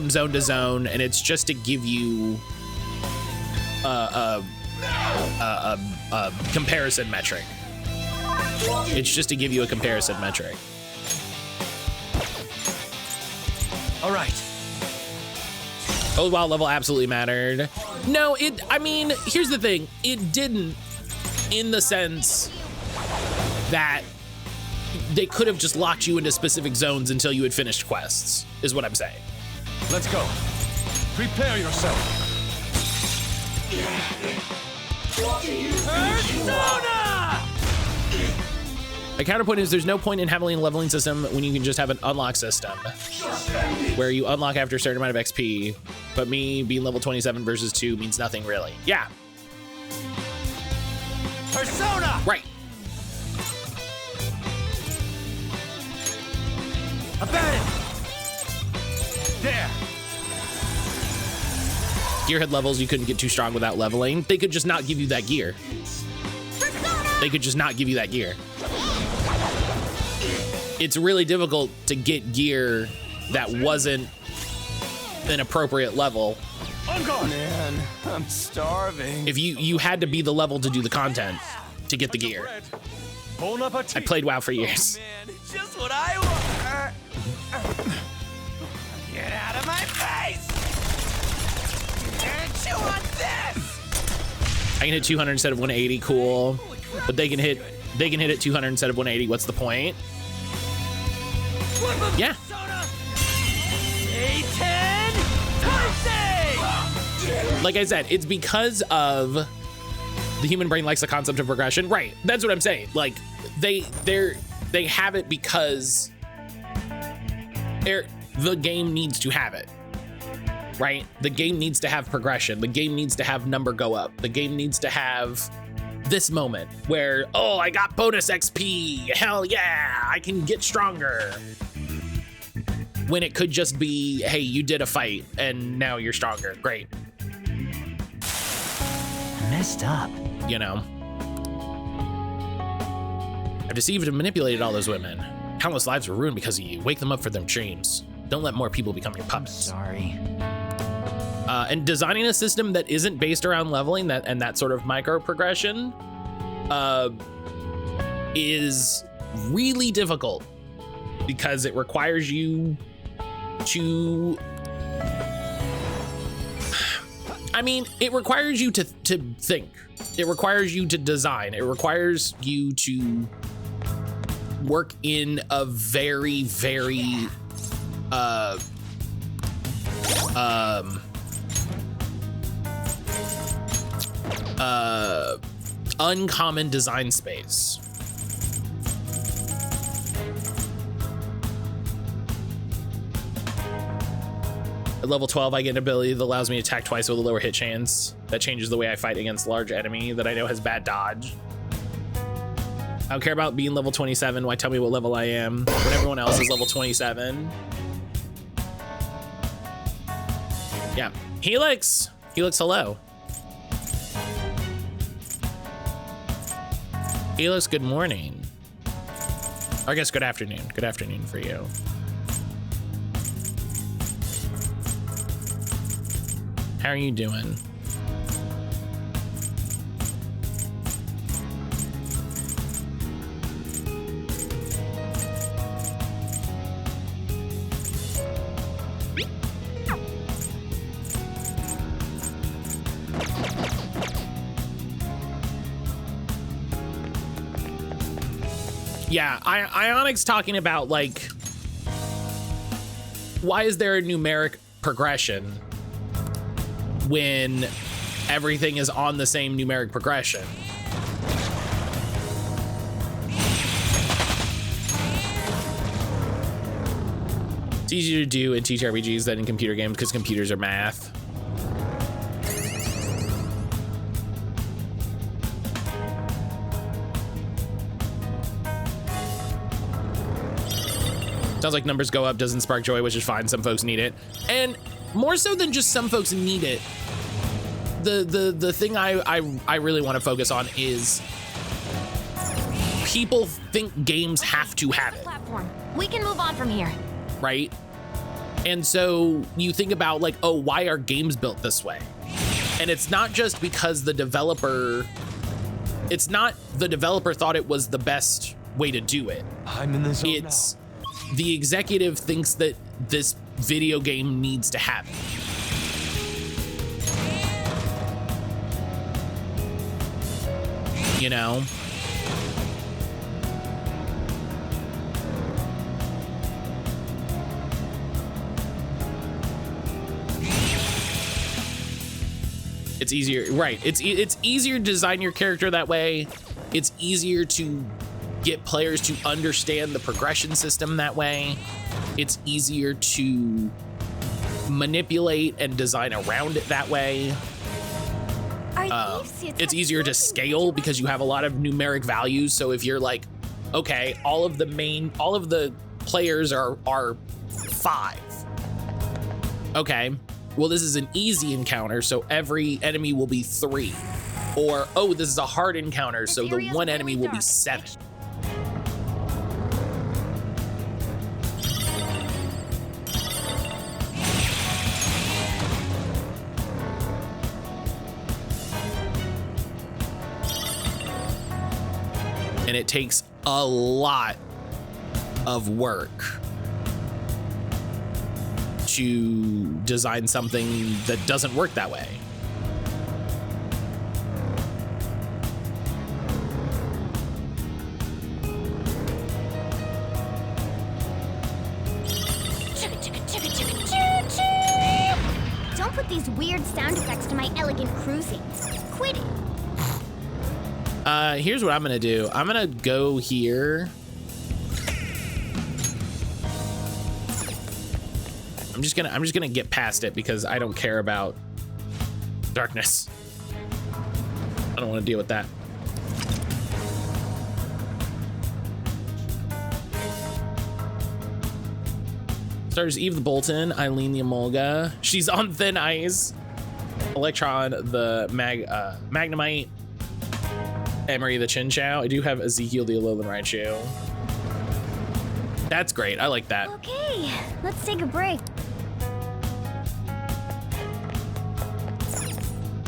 zone to zone, and it's just to give you a comparison metric. It's just to give you a comparison metric. All right. Oh, wow, level absolutely mattered. No, I mean, here's the thing. It didn't, in the sense that they could have just locked you into specific zones until you had finished quests, is what I'm saying. Let's go. Prepare yourself. Persona! My counterpoint is there's no point in having a leveling system when you can just have an unlock system where you unlock after a certain amount of XP, but me being level 27 versus 2 means nothing really. Yeah. Persona! Right. About it! There. Gearhead levels, you couldn't get too strong without leveling. They could just not give you that gear. They could just not give you that gear. It's really difficult to get gear that wasn't an appropriate level. On guard. Man, I'm starving. If you had to be the level to do the content to get the gear. Bon I appetit. played WoW for years. Man, it's just what I want. Get out of my face! Chew on this! I can hit 200 instead of 180, cool. But they can hit at 200 instead of 180. What's the point? Yeah. Satan! Pussy! Like I said, it's because of the human brain likes the concept of progression. Right. That's what I'm saying. Like they have it because the game needs to have it. Right? The game needs to have progression. The game needs to have number go up. The game needs to have this moment where, oh, I got bonus XP. Hell yeah, I can get stronger. When it could just be, hey, you did a fight and now you're stronger. Great. Messed up. You know. I've deceived and manipulated all those women. Countless lives were ruined because of you. Wake them up for their dreams. Don't let more people become your puppets. Sorry. And designing a system that isn't based around leveling and that sort of micro progression is really difficult because it requires you to, I mean, it requires you to think. It requires you to design. It requires you to work in a very, very uncommon design space. At level 12, I get an ability that allows me to attack twice with a lower hit chance. That changes the way I fight against a large enemy that I know has bad dodge. I don't care about being level 27. Why tell me what level I am when everyone else is level 27? Yeah. Helix, hello. Helix, good morning. Or I guess good afternoon. Good afternoon for you. How are you doing? Yeah, Ionic's talking about, like, why is there a numeric progression when everything is on the same numeric progression? It's easier to do in TTRPGs than in computer games because computers are math. Sounds like numbers go up doesn't spark joy, which is fine. Some folks need it. And more so than just some folks need it, the thing I really want to focus on is people think games have to have it. Platform. We can move on from here. Right? And so you think about, like, oh, why are games built this way? And it's not just because the developer thought it was the best way to do it. I'm in the zone It's the executive thinks that this video game needs to have it. You know? It's easier, right? It's easier to design your character that way. It's easier to get players to understand the progression system that way. It's easier to manipulate and design around it that way. It's easier to scale because you have a lot of numeric values. So if you're like, okay, all of the players are 5. Okay, well, this is an easy encounter, so every enemy will be 3. Or, oh, this is a hard encounter, so the one enemy will be 7. And it takes a lot of work to design something that doesn't work that way. Don't put these weird sound effects to my elegant cruising. Quit it. Here's what I'm gonna do. I'm gonna go here. I'm just gonna get past it because I don't care about darkness. I don't want to deal with that. Stars Eve the Bolton, Eileen the Emolga. She's on thin ice. Electron the Magnemite. Emery the Chin Chow. I do have Ezekiel the Alolan Raichu. That's great. I like that. Okay, let's take a break.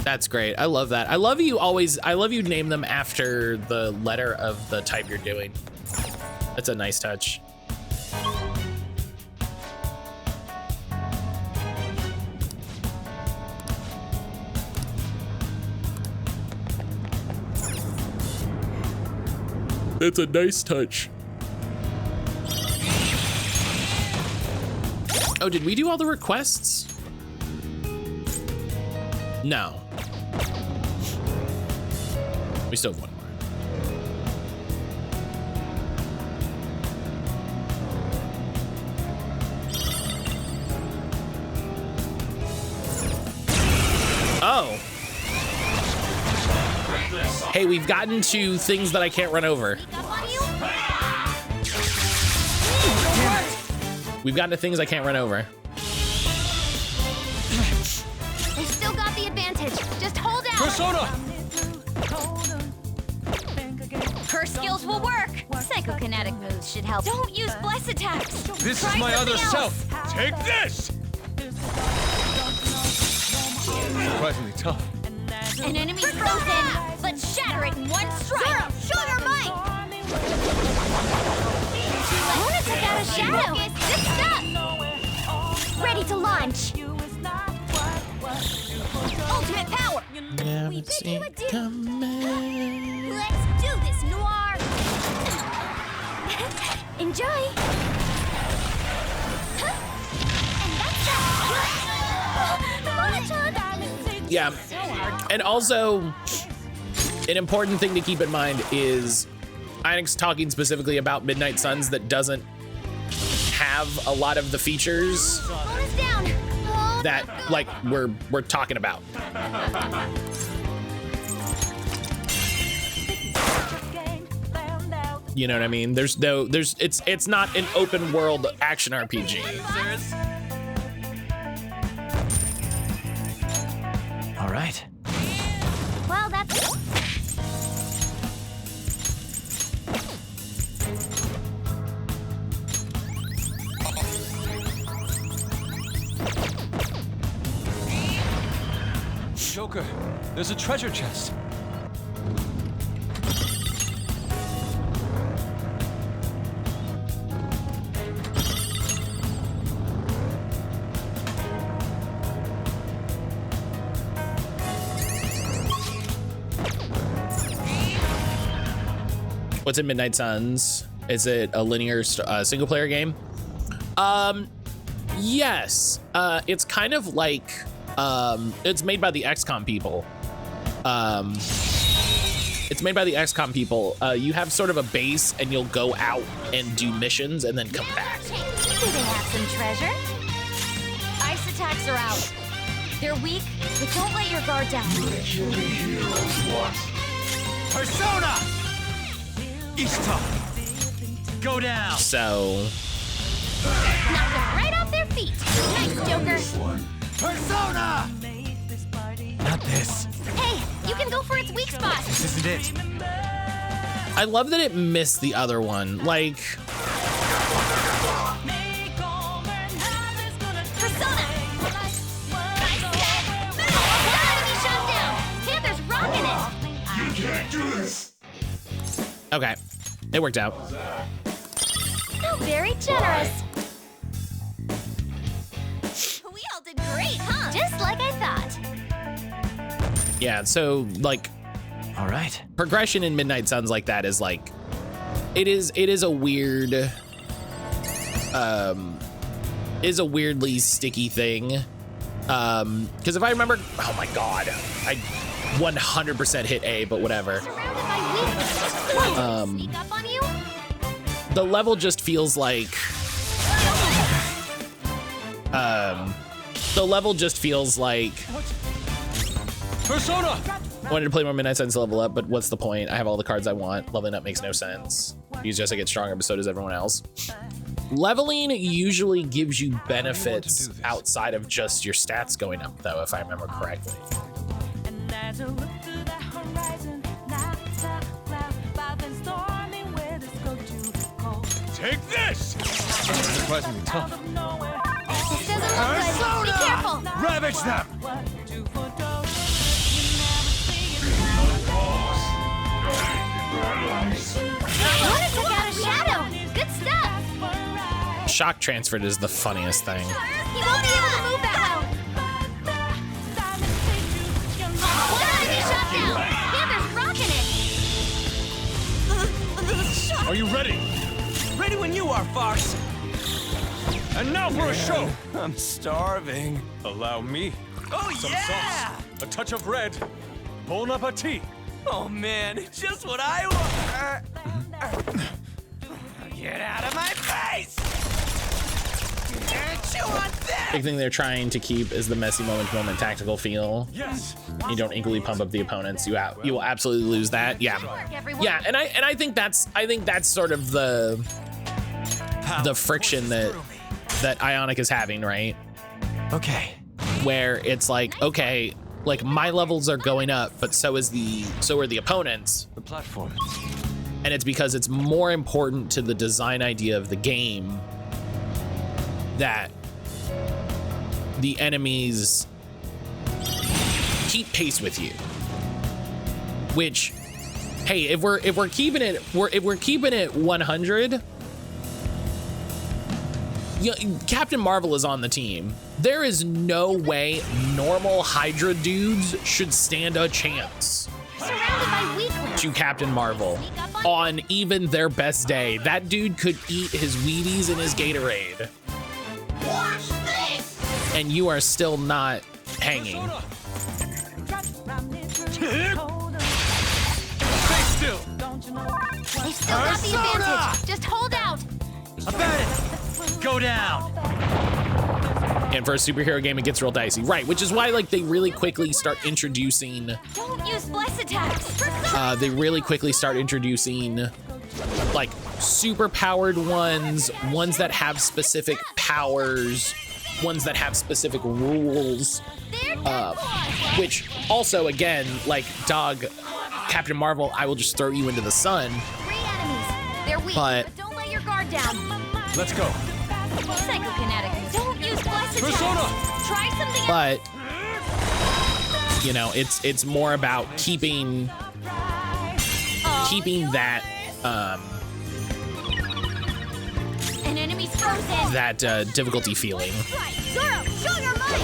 That's great. I love that. I love you name them after the letter of the type you're doing. That's a nice touch. That's a nice touch. Oh, did we do all the requests? No. We still have one more. Oh. Hey, we've gotten to things that I can't run over. We've gotten to things I can't run over. We've still got the advantage. Just hold out. Persona! Her skills will work. Psychokinetic moves should help. Don't use bless attacks. This Try is my other something else. self. Take this! Surprisingly tough. An enemy frozen. Let's shatter it in one strike. Show your might. Luna took out a shadow. Good stuff. Ready to launch. Ultimate power. We bid you adieu. Let's do this, Noir. Enjoy. Yeah, and also an important thing to keep in mind is Onyx talking specifically about Midnight Suns that doesn't have a lot of the features that like we're talking about. You know what I mean? It's not an open world action RPG. All right. Well, that's... Joker, there's a treasure chest. What's in Midnight Suns? Is it a linear single player game? Yes. It's kind of like, it's made by the XCOM people. You have sort of a base and you'll go out and do missions and then come back. Do they have some treasure? Ice attacks are out. They're weak, but don't let your guard down. Persona! Ishtar! Go down! So... Knock them right off their feet. Nice, Joker. Persona! Not this. Hey, you can go for its weak spot. This isn't it. I love that it missed the other one. Like... Persona! Nice set! One enemy shot down. Panther's rocking it. You can't do this. Okay, it worked out. How very generous. We all did great, huh? Just like I thought. Yeah, so like All right. progression in Midnight Suns like that is like, it is a weird, is a weirdly sticky thing. Because if I remember, oh my God, I 100% hit A, but whatever. Sneak up on you? The level just feels like, Persona! I wanted to play more Midnight Suns to level up, but what's the point? I have all the cards I want. Leveling up makes no sense. Use just to get stronger, but so does everyone else. Leveling usually gives you benefits outside of just your stats going up, though, if I remember correctly. Take this! Surprisingly tough. This doesn't look good. Be careful. Ravage them! Wanna took out a shadow. Good stuff. Shock transferred is the funniest thing. He won't be able to move that well. One enemy shot down. Panther's rocking it. Are you ready? Ready when you are, Fox! And now for a show! I'm starving. Allow me. Oh, Some yeah! sauce, a touch of red. Bon appetit. Oh, man, just what I want. Get out of my face! Chew on this! Big thing they're trying to keep is the messy moment tactical feel. Yes. You don't equally pump up the opponents. You will absolutely lose that. Yeah. Yeah, and I think that's sort of the friction that Ionic is having, right? Okay. Where it's like, okay, like my levels are going up, but so are the opponents. The platform. And it's because it's more important to the design idea of the game that the enemies keep pace with you. Which, hey, if we're keeping it 100, Captain Marvel is on the team. There is no way normal Hydra dudes should stand a chance Surrounded by weaklings. to Captain Marvel on even their best day. That dude could eat his Wheaties and his Gatorade. And you are still not hanging. Stay still. They still got the advantage. Just hold out. About it. Go down. And for a superhero game, it gets real dicey. Right, which is why like they really quickly start introducing... Don't use bless attacks. they really quickly start introducing like super powered ones that have specific powers, ones that have specific rules, which also again, like dog, Captain Marvel, I will just throw you into the sun. 3 enemies. They're weak. But Don't let your guard down. Let's go. Psychokinetic. Don't use bless attacks. Persona. Try something but you know, it's more about keeping that An enemy's frozen. that difficulty feeling. Right. Zoro, show your might.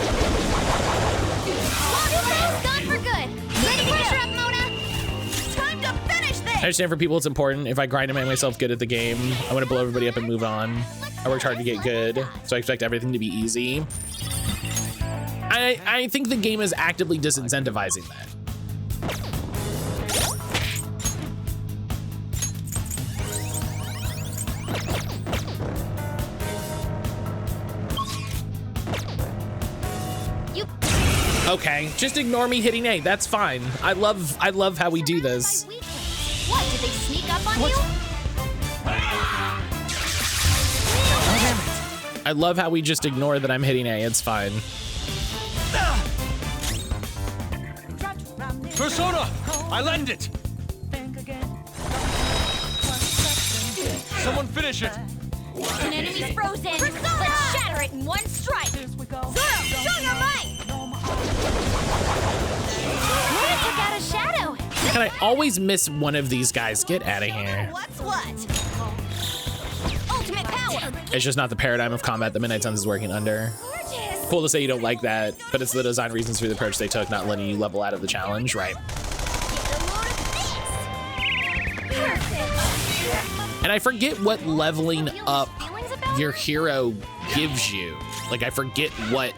Gone for good. Ready pressure up, Mona. Time to finish this. I understand for people it's important. If I grind to make myself good at the game, I want to blow everybody up and move on. I worked hard to get good, so I expect everything to be easy. I think the game is actively disincentivizing that. Okay, just ignore me hitting A. That's fine. I love how we do this. What, did they sneak up on you? I love how we just ignore that I'm hitting A. It's fine. Persona. I lend it. Someone finish it. An enemy's frozen. Let's shatter it in one strike. Zoro, show your might. Mona took out a shadow. Can I always miss one of these guys? Get out of here. What's what? Ultimate power. It's just not the paradigm of combat that Midnight Suns is working under. Gorgeous. Cool to say you don't like that, but it's the design reasons for the approach they took, not letting you level out of the challenge, right? And I forget what leveling up your hero gives you. Like, I forget what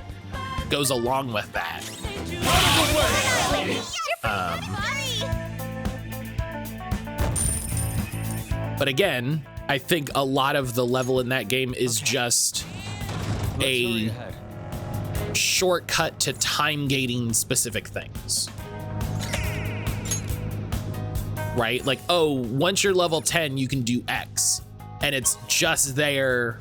goes along with that. But again, I think a lot of the level in that game is just a shortcut to time gating specific things. Right? Like, oh, once you're level 10, you can do X. And it's just there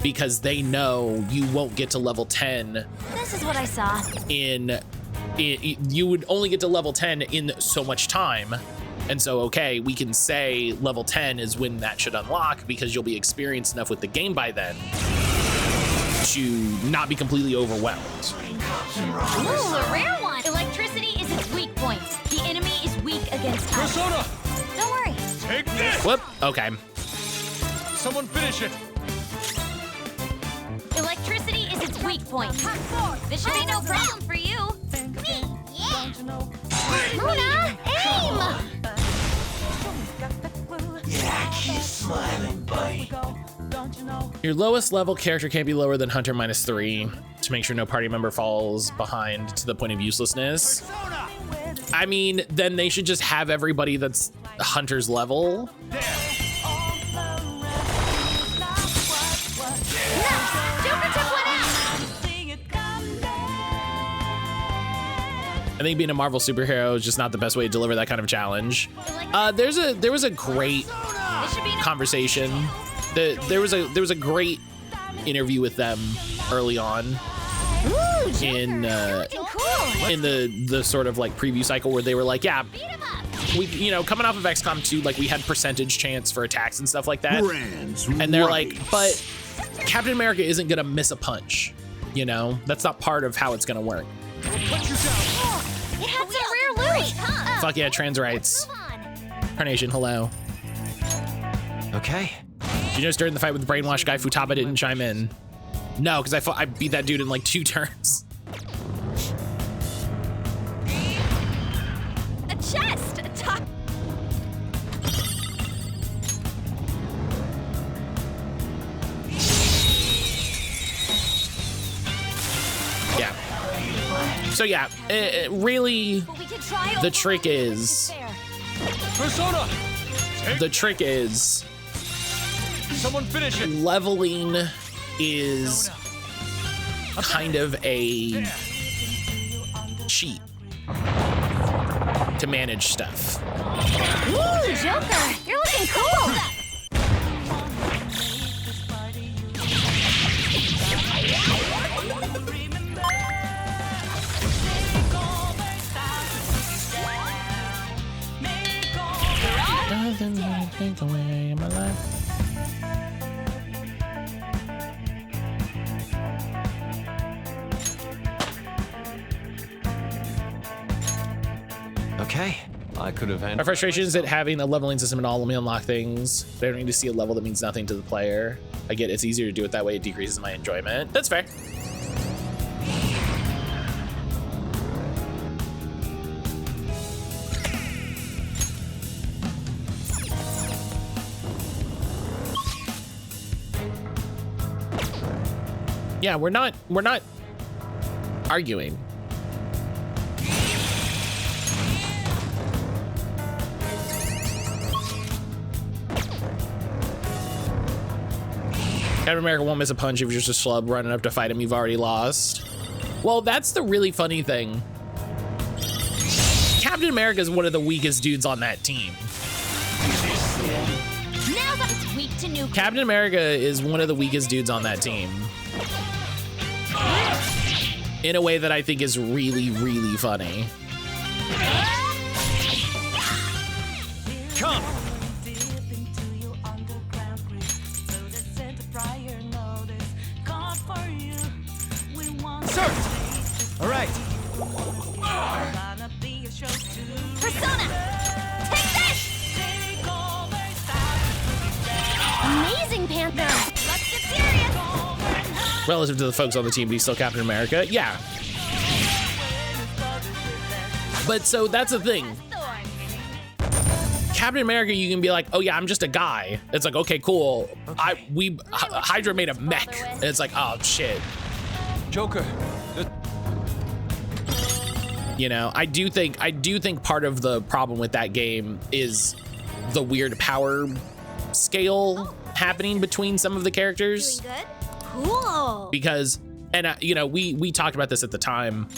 because they know you won't get to level 10. This is what I saw. You would only get to level 10 in so much time. And so, okay, we can say level 10 is when that should unlock because you'll be experienced enough with the game by then to not be completely overwhelmed. Ooh, a rare one. Electricity is its weak point. The enemy is weak against us. Persona. Don't worry. Take this. Whoop, okay. Someone finish it. Electricity is its weak point. This should be no problem for you. Me, yeah. Mona, aim! Yeah, keep smiling, buddy. Your lowest level character can't be lower than Hunter -3 to make sure no party member falls behind to the point of uselessness. I mean, then they should just have everybody that's Hunter's level. I think being a Marvel superhero is just not the best way to deliver that kind of challenge. There was a great conversation. There was a great interview with them early on in the sort of like preview cycle where they were like, yeah, we coming off of XCOM 2, like we had percentage chance for attacks and stuff like that. And they're like, but Captain America isn't gonna miss a punch. That's not part of how it's gonna work. It had some rare loot. Fuck yeah, trans rights. Carnation, hello. Okay. Did you notice during the fight with the brainwashed guy, Futaba didn't chime in? No, because I beat that dude in like 2 turns. A chest. A top. So yeah, really, But we can try the trick is, Persona! the trick is, Someone finish it! leveling is kind of a cheat to manage stuff. Ooh, Joker, you're looking cool. Doesn't take away my life. Okay. I could have My handled frustration is that having a leveling system and all let me unlock things. But I don't need to see a level that means nothing to the player. I get it's easier to do it that way. It decreases my enjoyment. That's fair. Yeah, we're not arguing. Captain America won't miss a punch if you're just a schlub running up to fight him you've already lost. Well, that's the really funny thing. Captain America is one of the weakest dudes on that team. Now that's weak to new. Captain America is one of the weakest dudes on that team. In a way that I think is really, really funny. Come! All right. Persona, take this! Amazing, Panther. Let's get serious. Relative to the folks on the team, but he's still Captain America. Yeah. But so that's the thing. Captain America, you can be like, oh yeah, I'm just a guy. It's like, okay, cool. Hydra made a mech. And it's like, oh shit. Joker. You know, I do think part of the problem with that game is the weird power scale happening between some of the characters. Doing good? Cool. Because, and you know, we talked about this at the time.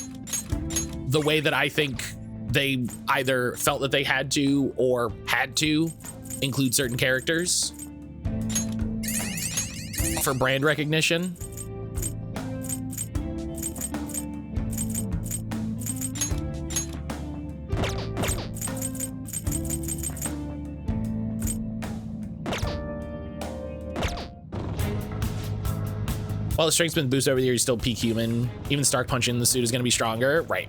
The way that I think they either felt that they had to or had to include certain characters for brand recognition. While the strength's been boosted over the year, he's still peak human. Even Stark punching in the suit is going to be stronger. Right.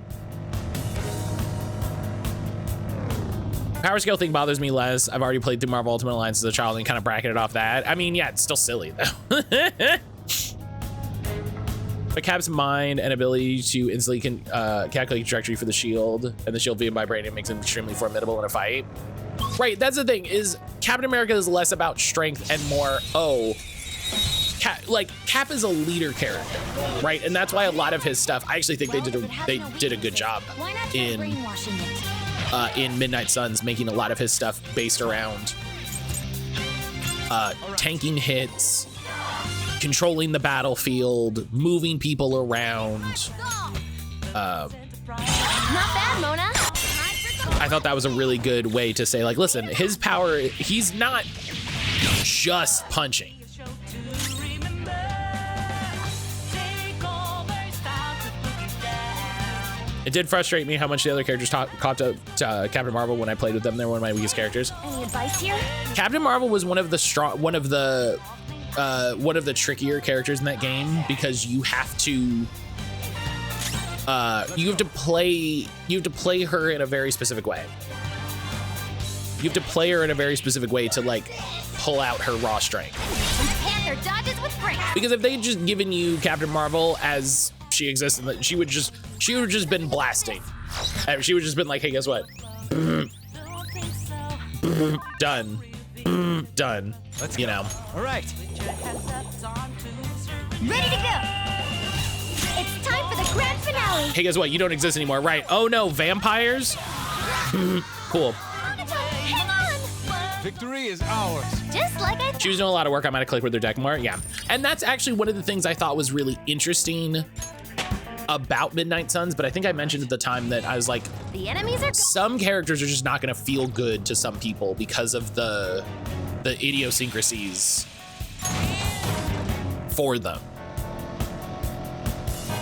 Power scale thing bothers me less. I've already played through Marvel Ultimate Alliance as a child and kind of bracketed off that. I mean, yeah, it's still silly though. But Cap's mind and ability to instantly calculate trajectory for the shield and the shield being vibrating makes him extremely formidable in a fight. Right, that's the thing, is Captain America is less about strength and more, Cap is a leader character, right? And that's why a lot of his stuff, I actually think they did a good job in Midnight Suns, making a lot of his stuff based around tanking hits, controlling the battlefield, moving people around. Not bad, Mona. I thought that was a really good way to say, like, listen, his power, he's not just punching. It did frustrate me how much the other characters caught up to Captain Marvel when I played with them. They're one of my weakest characters. Any advice here? Captain Marvel was one of the trickier characters in that game because you have to play her in a very specific way. You have to play her in a very specific way to like pull out her raw strength. Panther dodges with grace. Because if they had just given you Captain Marvel as she exists, she would have just been blasting. She would have just been like, hey, guess what? Done. Done. Let's you go. know. All right. Ready to go. It's time for the Grand finale. Hey, guess what? You don't exist anymore, right? Oh no, vampires? Cool. Hang on. Victory is ours. Just like I She was doing a lot of work. I might have clicked with her deck more. Yeah. And that's actually one of the things I thought was really interesting about Midnight Suns, but I think I mentioned at the time that I was like, The enemies are some characters are just not going to feel good to some people because of the idiosyncrasies for them.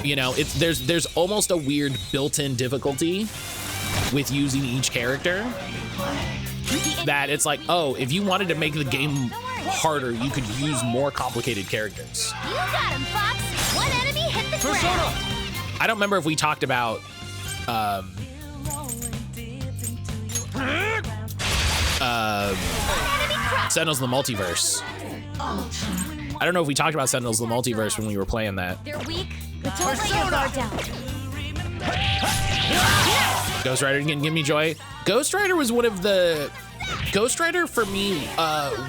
You know, there's almost a weird built-in difficulty with using each character that it's like, oh, if you wanted to make the game harder, you could use more complicated characters. You got him, Fox. One enemy hit the ground. I don't remember if we talked about Sentinels of the Multiverse. I don't know if we talked about Sentinels of the Multiverse when we were playing that. They're weak, but don't let your guard down. Ghost Rider can give me joy. Ghost Rider was one of the... Ghost Rider for me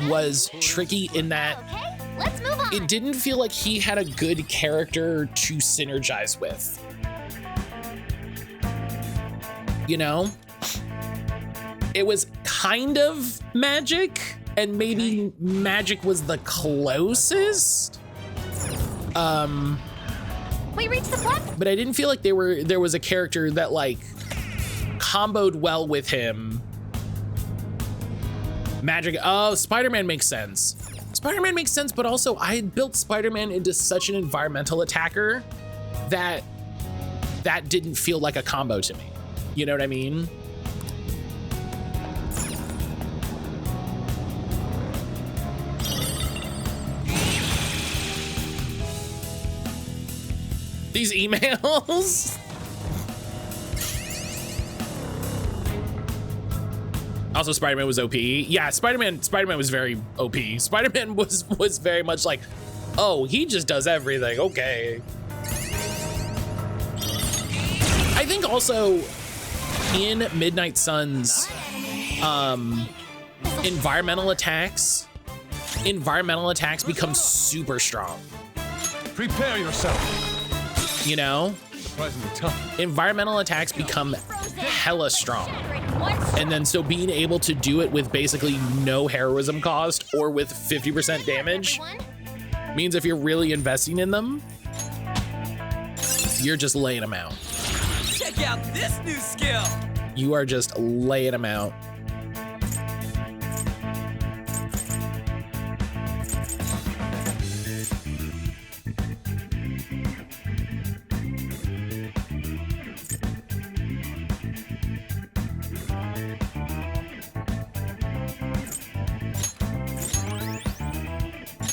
was tricky in that Okay, let's move on. it didn't feel like he had a good character to synergize with. You know? It was kind of Magic, and maybe Magic was the closest. We reached the platform. But I didn't feel like there was a character that like comboed well with him. Magic, oh, Spider-Man makes sense. Spider-Man makes sense, but also I had built Spider-Man into such an environmental attacker that didn't feel like a combo to me. You know what I mean? These emails. Also, Spider-Man was OP. Yeah, Spider-Man was very OP. Spider-Man was very much like, oh, he just does everything. Okay. I think also in Midnight Suns, environmental attacks become super strong. Prepare yourself. You know? Surprisingly tough. Environmental attacks become hella strong. And then so being able to do it with basically no heroism cost or with 50% damage means if you're really investing in them, you're just laying them out. Check out this new skill. You are just laying them out.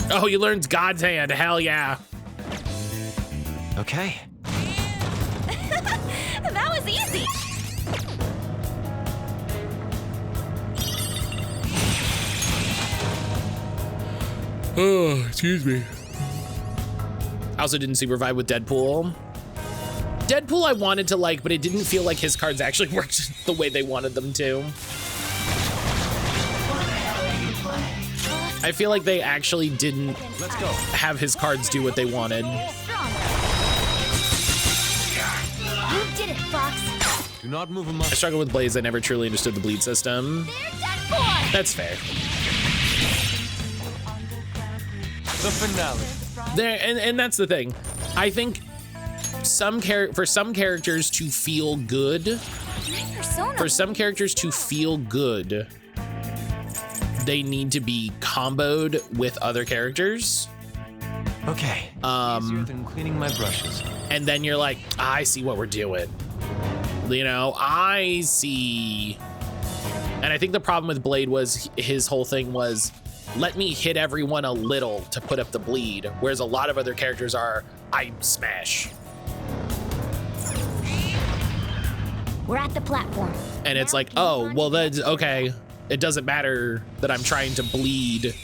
Oh, you learned God's Hand. Hell yeah. Okay. That was easy. Oh, excuse me. I also didn't super vibe with Deadpool. Deadpool I wanted to like, but it didn't feel like his cards actually worked the way they wanted them to. I feel like they actually didn't have his cards do what they wanted. Strong. You did it, Fox. Do not move him I up. struggled with Blaze. I never truly understood the bleed system. They're done for. That's fair. The finale. There, and that's the thing. I think for some characters to feel good, they need to be comboed with other characters. Okay. Easier than cleaning my brushes. And then you're like, I see what we're doing. You know, I see. And I think the problem with Blade was his whole thing was, let me hit everyone a little to put up the bleed. Whereas a lot of other characters are, I smash. We're at the platform. And it's like, oh, well, that's okay. It doesn't matter that I'm trying to bleed.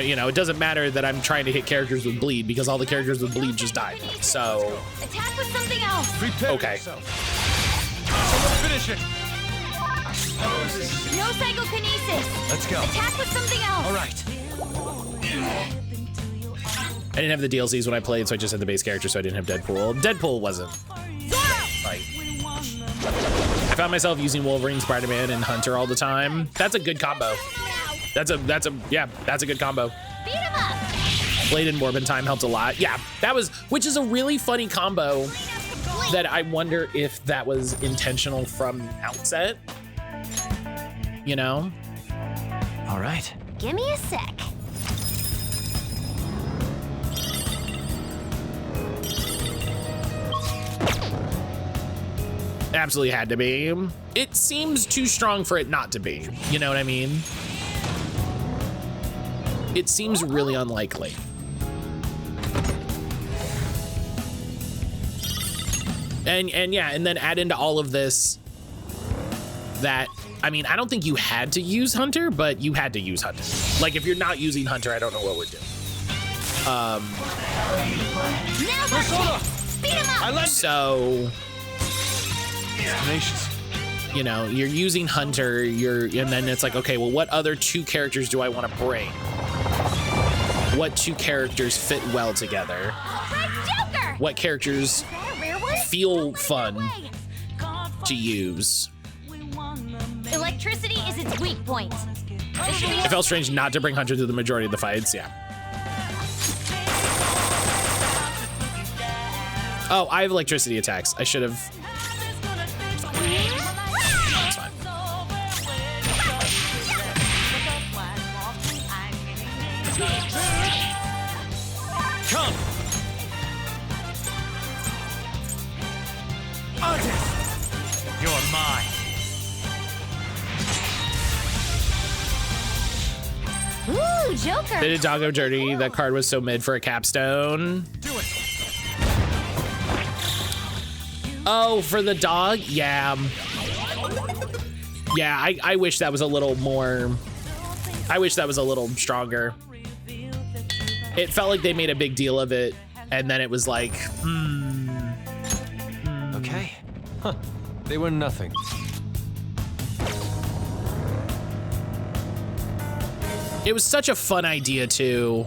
You know, it doesn't matter that I'm trying to hit characters with bleed because all the characters with bleed just died. So, Attack with something else. Prepare okay. yourself. Someone finish it. No psychokinesis. Let's go. Attack with something else. All right. I didn't have the DLCs when I played, so I just had the base character, so I didn't have Deadpool. Deadpool wasn't. Like, I found myself using Wolverine, Spider-Man, and Hunter all the time. That's a good combo. That's a good combo. Beat him up. Blade and Morbin time helped a lot. Yeah, that was, which is a really funny combo that I wonder if that was intentional from outset. You know? All right. Give me a sec. Absolutely had to be. It seems too strong for it not to be. You know what I mean? It seems really unlikely. And yeah, and then add into all of this that, I mean, I don't think you had to use Hunter, but you had to use Hunter. Like, if you're not using Hunter, I don't know what we're doing. Beat him up. So, you know, you're using Hunter, and then it's like, okay, well, what other two characters do I want to bring? What two characters fit well together? Joker. What characters feel fun to use? Electricity is its weak point. It felt strange not to bring Hunter to the majority of the fights, yeah. Oh, I have electricity attacks. I should have. It's fine. Come! You're mine. Ooh, Joker. Did a doggo dirty? That card was so mid for a capstone. Do it. Oh, for the dog? Yeah. Yeah, I wish that was a little more. I wish that was a little stronger. It felt like they made a big deal of it, and then it was like, Okay. Huh. They were nothing. It was such a fun idea, too.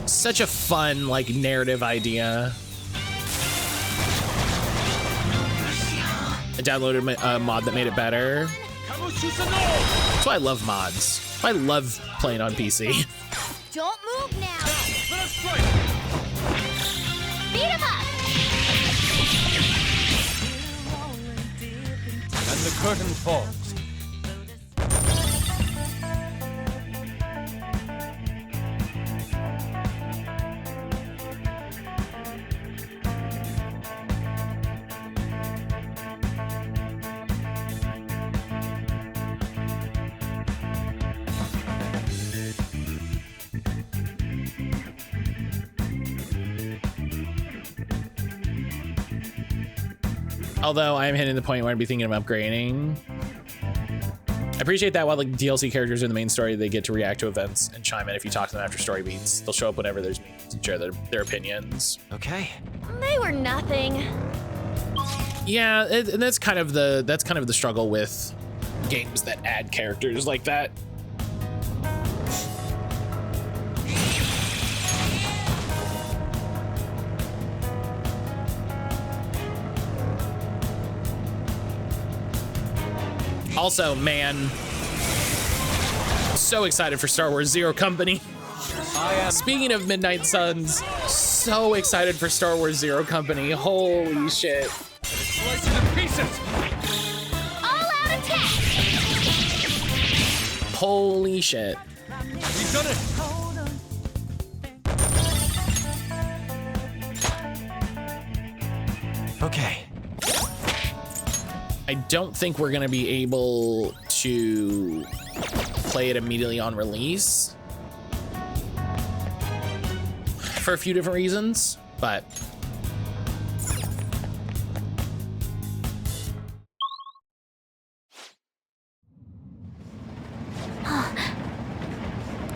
Such a fun, like, narrative idea. I downloaded a mod that made it better. That's why I love mods. I love playing on PC. Don't move now. Let us strike. Beat him up. And the curtain falls. Although I am hitting the point where I'd be thinking of upgrading. I appreciate that while the DLC characters in the main story, they get to react to events and chime in if you talk to them after story beats. They'll show up whenever there's meetings and share their opinions. Okay. They were nothing. Yeah, and that's kind of the struggle with games that add characters like that. Also, man, so excited for Star Wars Zero Company. Speaking of Midnight Suns, so excited for Star Wars Zero Company. Holy shit. Slice it to pieces. All out attack. Holy shit. We've done it. Okay. I don't think we're gonna be able to play it immediately on release for a few different reasons, but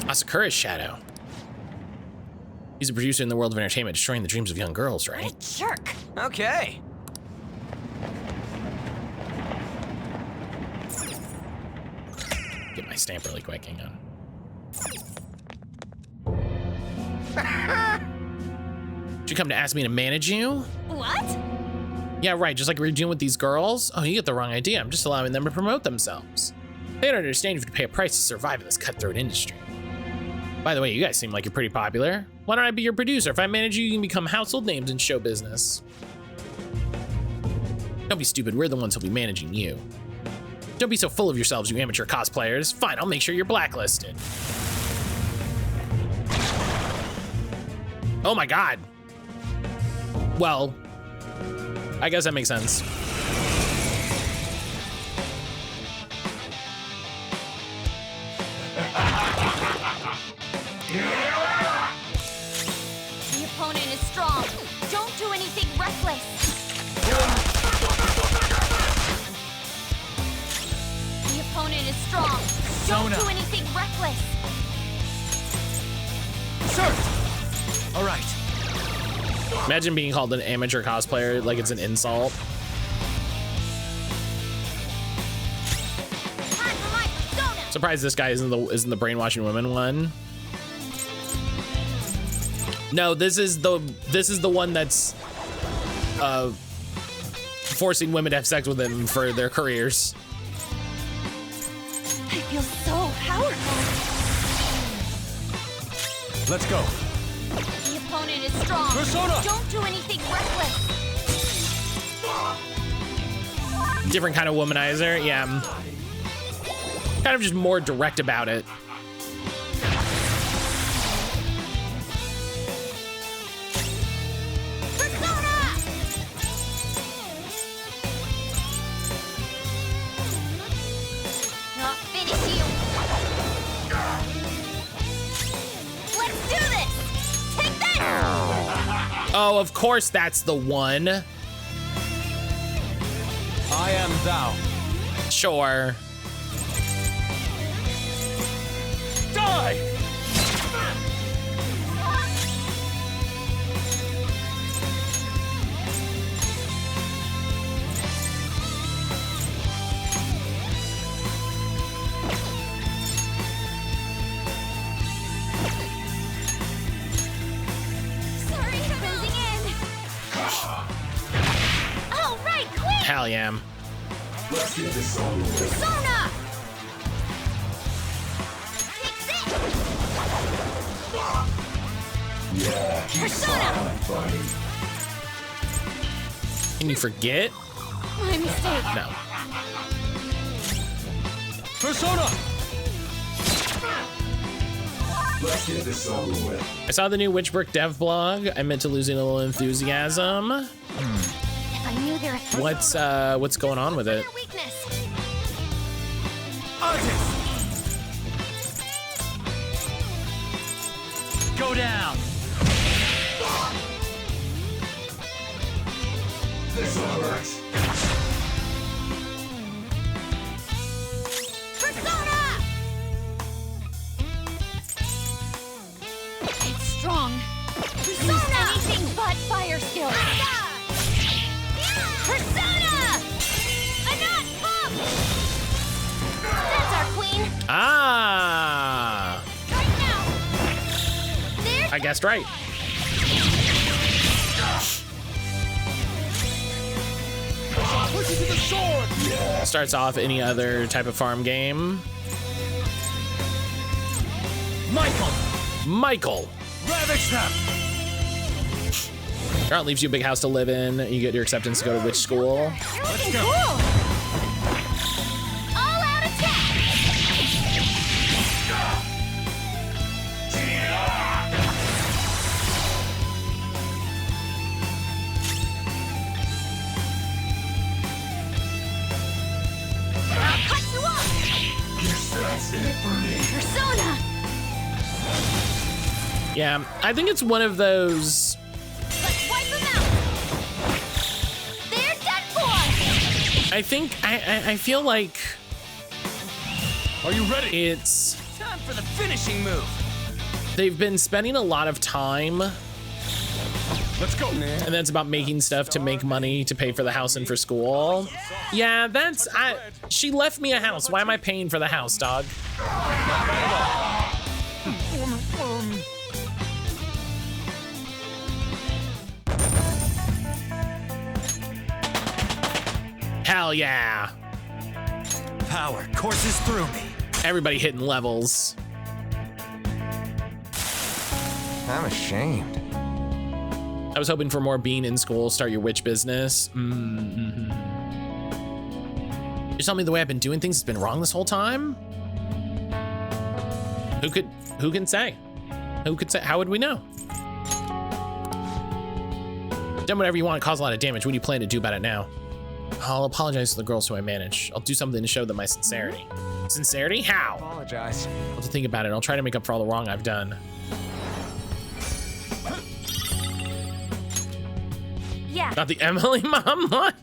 Asakura's shadow. He's a producer in the world of entertainment, destroying the dreams of young girls, right? Jerk. Okay. Get my stamp really quick, hang on. Did you come to ask me to manage you? What? Yeah, right, just like we were doing with these girls. Oh, you get the wrong idea. I'm just allowing them to promote themselves. They don't understand you have to pay a price to survive in this cutthroat industry. By the way, you guys seem like you're pretty popular. Why don't I be your producer? If I manage you, you can become household names in show business. Don't be stupid, we're the ones who'll be managing you. Don't be so full of yourselves, you amateur cosplayers. Fine, I'll make sure you're blacklisted. Oh my God. Well, I guess that makes sense. The opponent is strong. Don't do anything reckless. The opponent is strong. Don't do anything reckless. Sir! All right. Imagine being called an amateur cosplayer like it's an insult. Surprised this guy isn't the brainwashing women one. No, this is the one that's forcing women to have sex with him for their careers. I feel so powerful. Let's go. The opponent is strong. Persona! Don't do anything reckless. Different kind of womanizer, yeah. Kind of just more direct about it. Persona! Not finish you. Let's do this. Take this. Oh, of course that's the one. I am thou. Sure. Die! Sorry, closing in. All right, quick. Hell yeah. Let's get this over with. Persona. Take this. Yeah, keep Persona. silent, buddy. Can you forget? My mistake. No. Persona! Let's get this over with. I saw the new Witchbrook dev blog. I meant to losing a little enthusiasm. If I knew their What's going on with it? their weakness. Go down! This hurts. Persona! It's strong. Persona! Anything but fire skills. Persona! A knot pump! That's our queen. Ah! Right now. There's I guessed right. Listen to the sword! Starts off any other type of farm game. Michael! Ravage them! Garant leaves you a big house to live in. You get your acceptance to go to witch school. You're looking cool. All out attack. I'll cut you off. Guess that's it for me. Persona. Yeah, I think it's one of those. Let's wipe them out. They're done for. I think I feel like Are you ready? it's Time for the finishing move. they've been spending a lot of time, and Let's go! then it's about making stuff to make money to pay for the house and for school. Yeah, that's she left me a house. Why am I paying for the house, dog? Hell yeah. Power courses through me. Everybody hitting levels. I'm ashamed. I was hoping for more being in school, start your witch business. You're telling me the way I've been doing things has been wrong this whole time? Who can say? Who could say? How would we know? Done whatever you want to cause a lot of damage. What do you plan to do about it now? I'll apologize to the girls who I manage. I'll do something to show them my sincerity. Sincerity? How? Apologize. I'll have to think about it. I'll try to make up for all the wrong I've done. Yeah. Not the Emily mom one.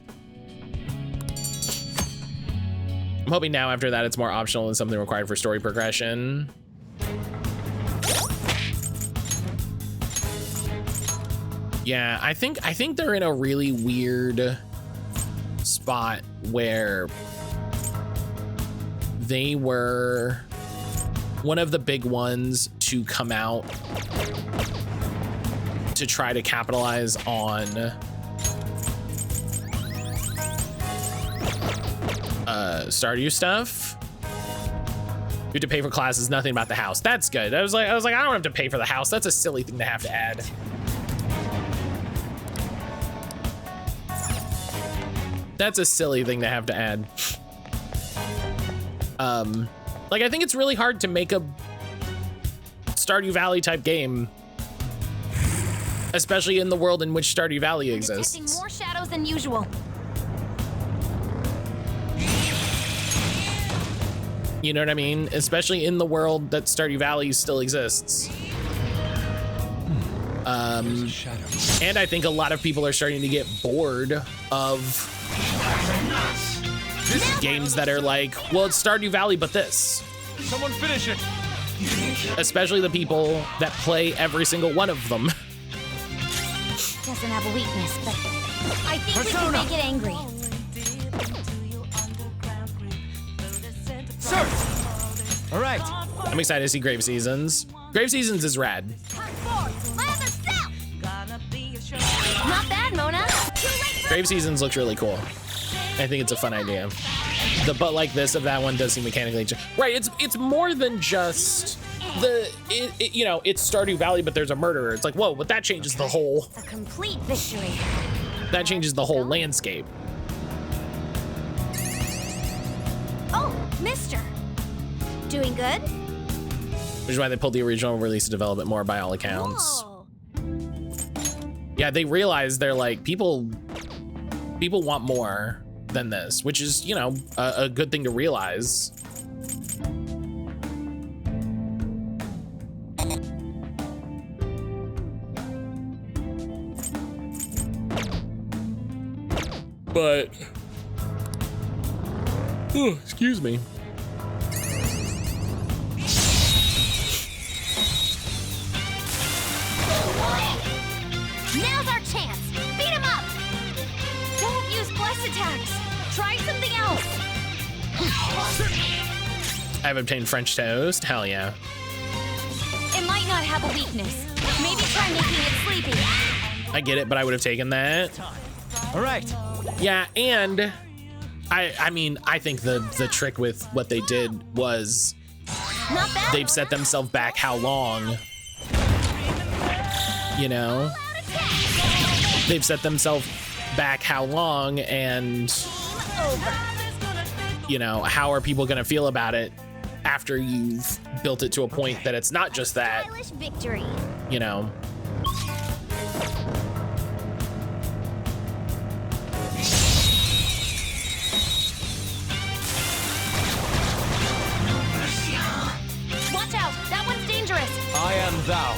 I'm hoping now after that it's more optional than something required for story progression. Yeah, I think they're in a really weird spot where they were one of the big ones to come out to try to capitalize on Stardew stuff. You have to pay for classes, nothing about the house. That's good. I was like, I don't have to pay for the house. That's a silly thing to have to add. That's a silly thing to have to add. Like, I think it's really hard to make a Stardew Valley type game, especially in the world in which Stardew Valley exists. Detecting more shadows than usual. You know what I mean? Especially in the world that Stardew Valley still exists. And I think a lot of people are starting to get bored of games that are like, well, it's Stardew Valley, but this. Someone finish it. Especially the people that play every single one of them. Doesn't have a weakness, but I think we can make it angry. Sir! All right. I'm excited to see Grave Seasons. Grave Seasons is rad. Not bad, Mona. Grave Seasons looks really cool. I think it's a fun idea. The but like this of that one does seem mechanically right. It's more than just you know, it's Stardew Valley, but there's a murderer. It's like, whoa, but that changes the whole. A complete victory. That changes the whole landscape. Oh, Mister. Doing good? Which is why they pulled the original release to develop it more by all accounts. Whoa. Yeah, they realized they're like, people want more than this, which is, you know, a good thing to realize. But, excuse me. Now's our chance. Beat him up. Don't use bless attacks. Try something else. I've obtained French toast. Hell yeah. It might not have a weakness. Maybe try making it sleepy. I get it, but I would have taken that. All right. Yeah, and I mean, I think the trick with what they did was Not bad. they've set themselves back how long? You know? They've set themselves back how long, and you know, how are people gonna feel about it after you've built it to a point that it's not just that, Stylish victory. you know? Watch out. That one's dangerous. I am thou.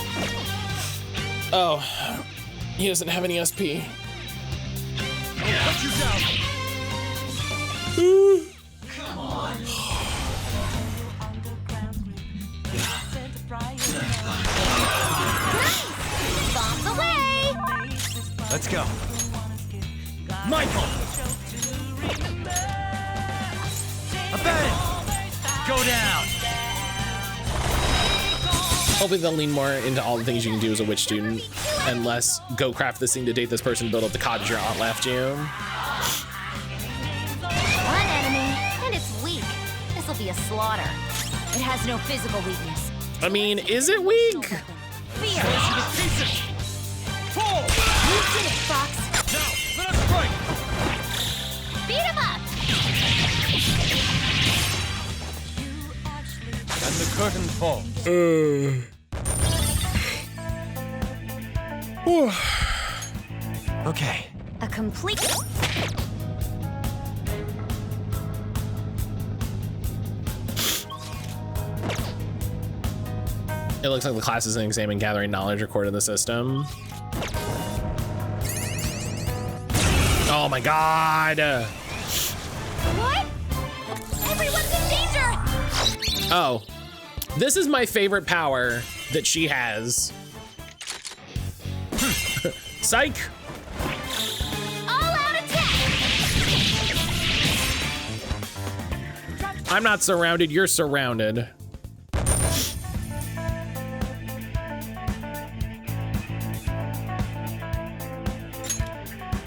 Oh, he doesn't have any SP. Put you down. Bombs away. Let's go. Michael. Abandon. Go down. Hopefully they'll lean more into all the things you can do as a witch student, and less go craft this thing to date this person to build up the cottage your aunt left you. This'll be a slaughter. It has no physical weakness. I mean, is it weak? Fear! Fall! You did it, Fox! Now, let us strike! Beat him up! And the curtain falls. Okay. A complete... It looks like the class is an exam in gathering knowledge recorded in the system. Oh my god! What? Everyone's in danger! Oh, this is my favorite power that she has. Psych! All out attack! I'm not surrounded, you're surrounded.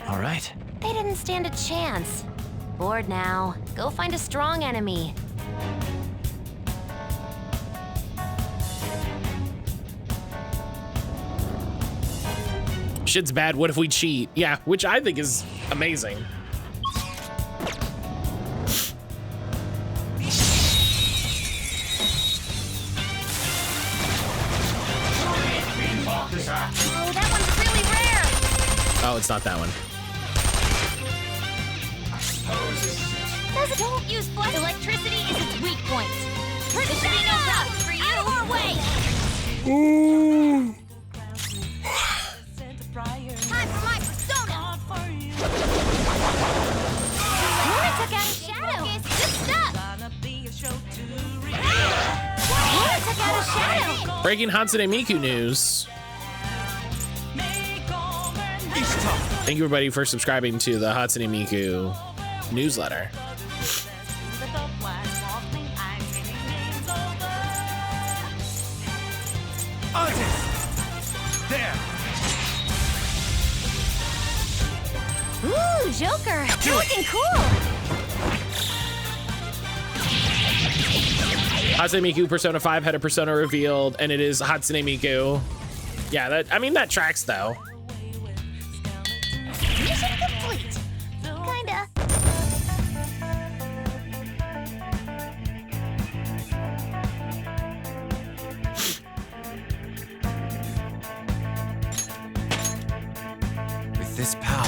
All right. They didn't stand a chance. Bored now. Go find a strong enemy. Shit's bad, what if we cheat? Yeah, which I think is amazing. Oh, that one's really rare! Oh, it's not that one. Don't use flex. Electricity is its weak point. There should be no problems for you. Out of our way! Time for my persona! Luna took out a shadow! Good stuff! Luna took out a shadow! Breaking Hatsune Miku news. Thank you everybody for subscribing to the Hatsune Miku newsletter. There! Ooh, Joker! You're looking cool! Hatsune Miku Persona 5 had a persona revealed, and it is Hatsune Miku. Yeah, that tracks though. Mission complete! Kinda. With this power.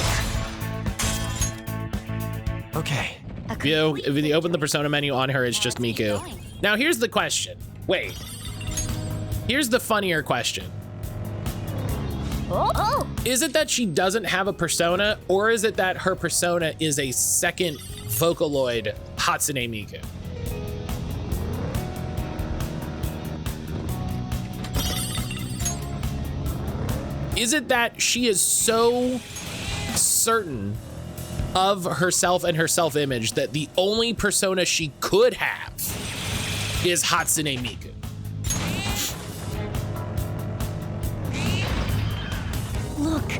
Okay. If you open the persona menu on her, it's just Miku. Now here's the question. Wait. Here's the funnier question. Oh! Is it that she doesn't have a persona, or is it that her persona is a second Vocaloid Hatsune Miku? Is it that she is so certain of herself and her self-image that the only persona she could have is Hatsune Miku? Look,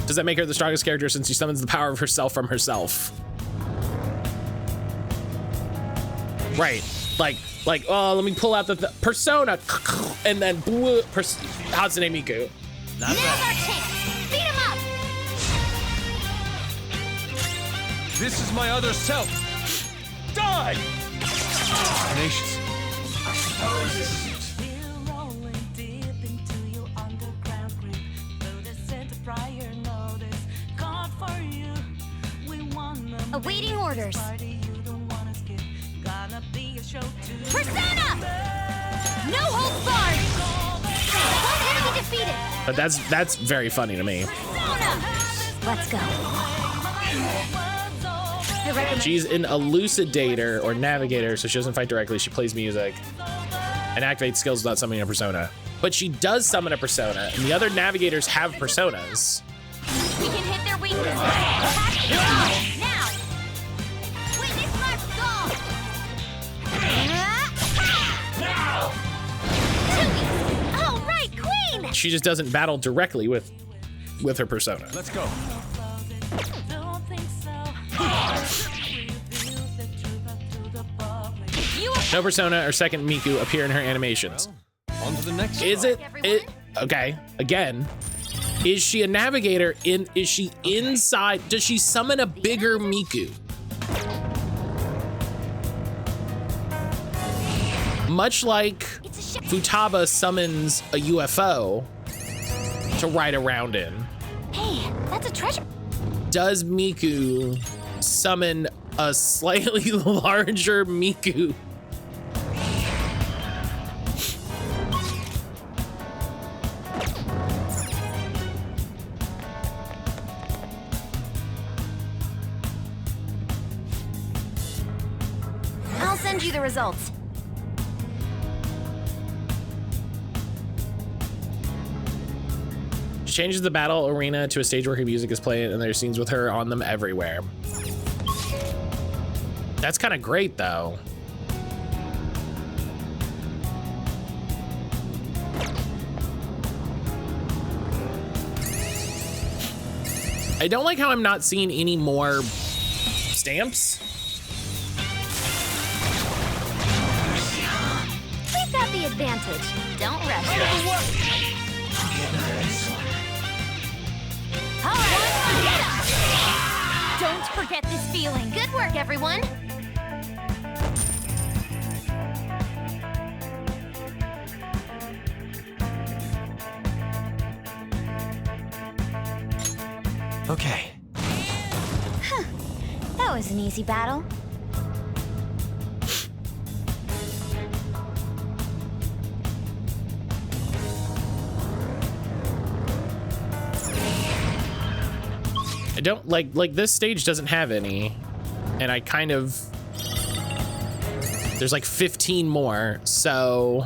Does that make her the strongest character since she summons the power of herself from herself? Right. Like, oh, let me pull out the persona, and then Hatsune Miku. Now's our chance! Beat him up! This is my other self. Die! Tenacious. Awaiting orders. Persona! No holds barred! One enemy defeated! But that's very funny to me. Persona! Let's go. I recommend She's an elucidator or navigator, so she doesn't fight directly. She plays music and activates skills without summoning a persona. But she does summon a persona, and the other navigators have personas. we can hit their weakness. Attack now! Witness my skull! All right, Queen! She just doesn't battle directly with her persona. Let's go. No persona or second Miku appear in her animations. On to the next. Is it okay, again, is she a navigator is she inside? Does she summon a bigger Miku? Much like Futaba summons a UFO to ride around in. Hey, that's a treasure. Does Miku summon a slightly larger Miku? I'll send you the results. She changes the battle arena to a stage where her music is played and there's scenes with her on them everywhere. That's kind of great though. I don't like how I'm not seeing any more stamps. We've got the advantage. Don't rush it. All right, get up. Don't forget this feeling. Good work, everyone. Okay. Huh. That was an easy battle. I don't like this stage doesn't have any, and I kind of, there's like 15 more, so.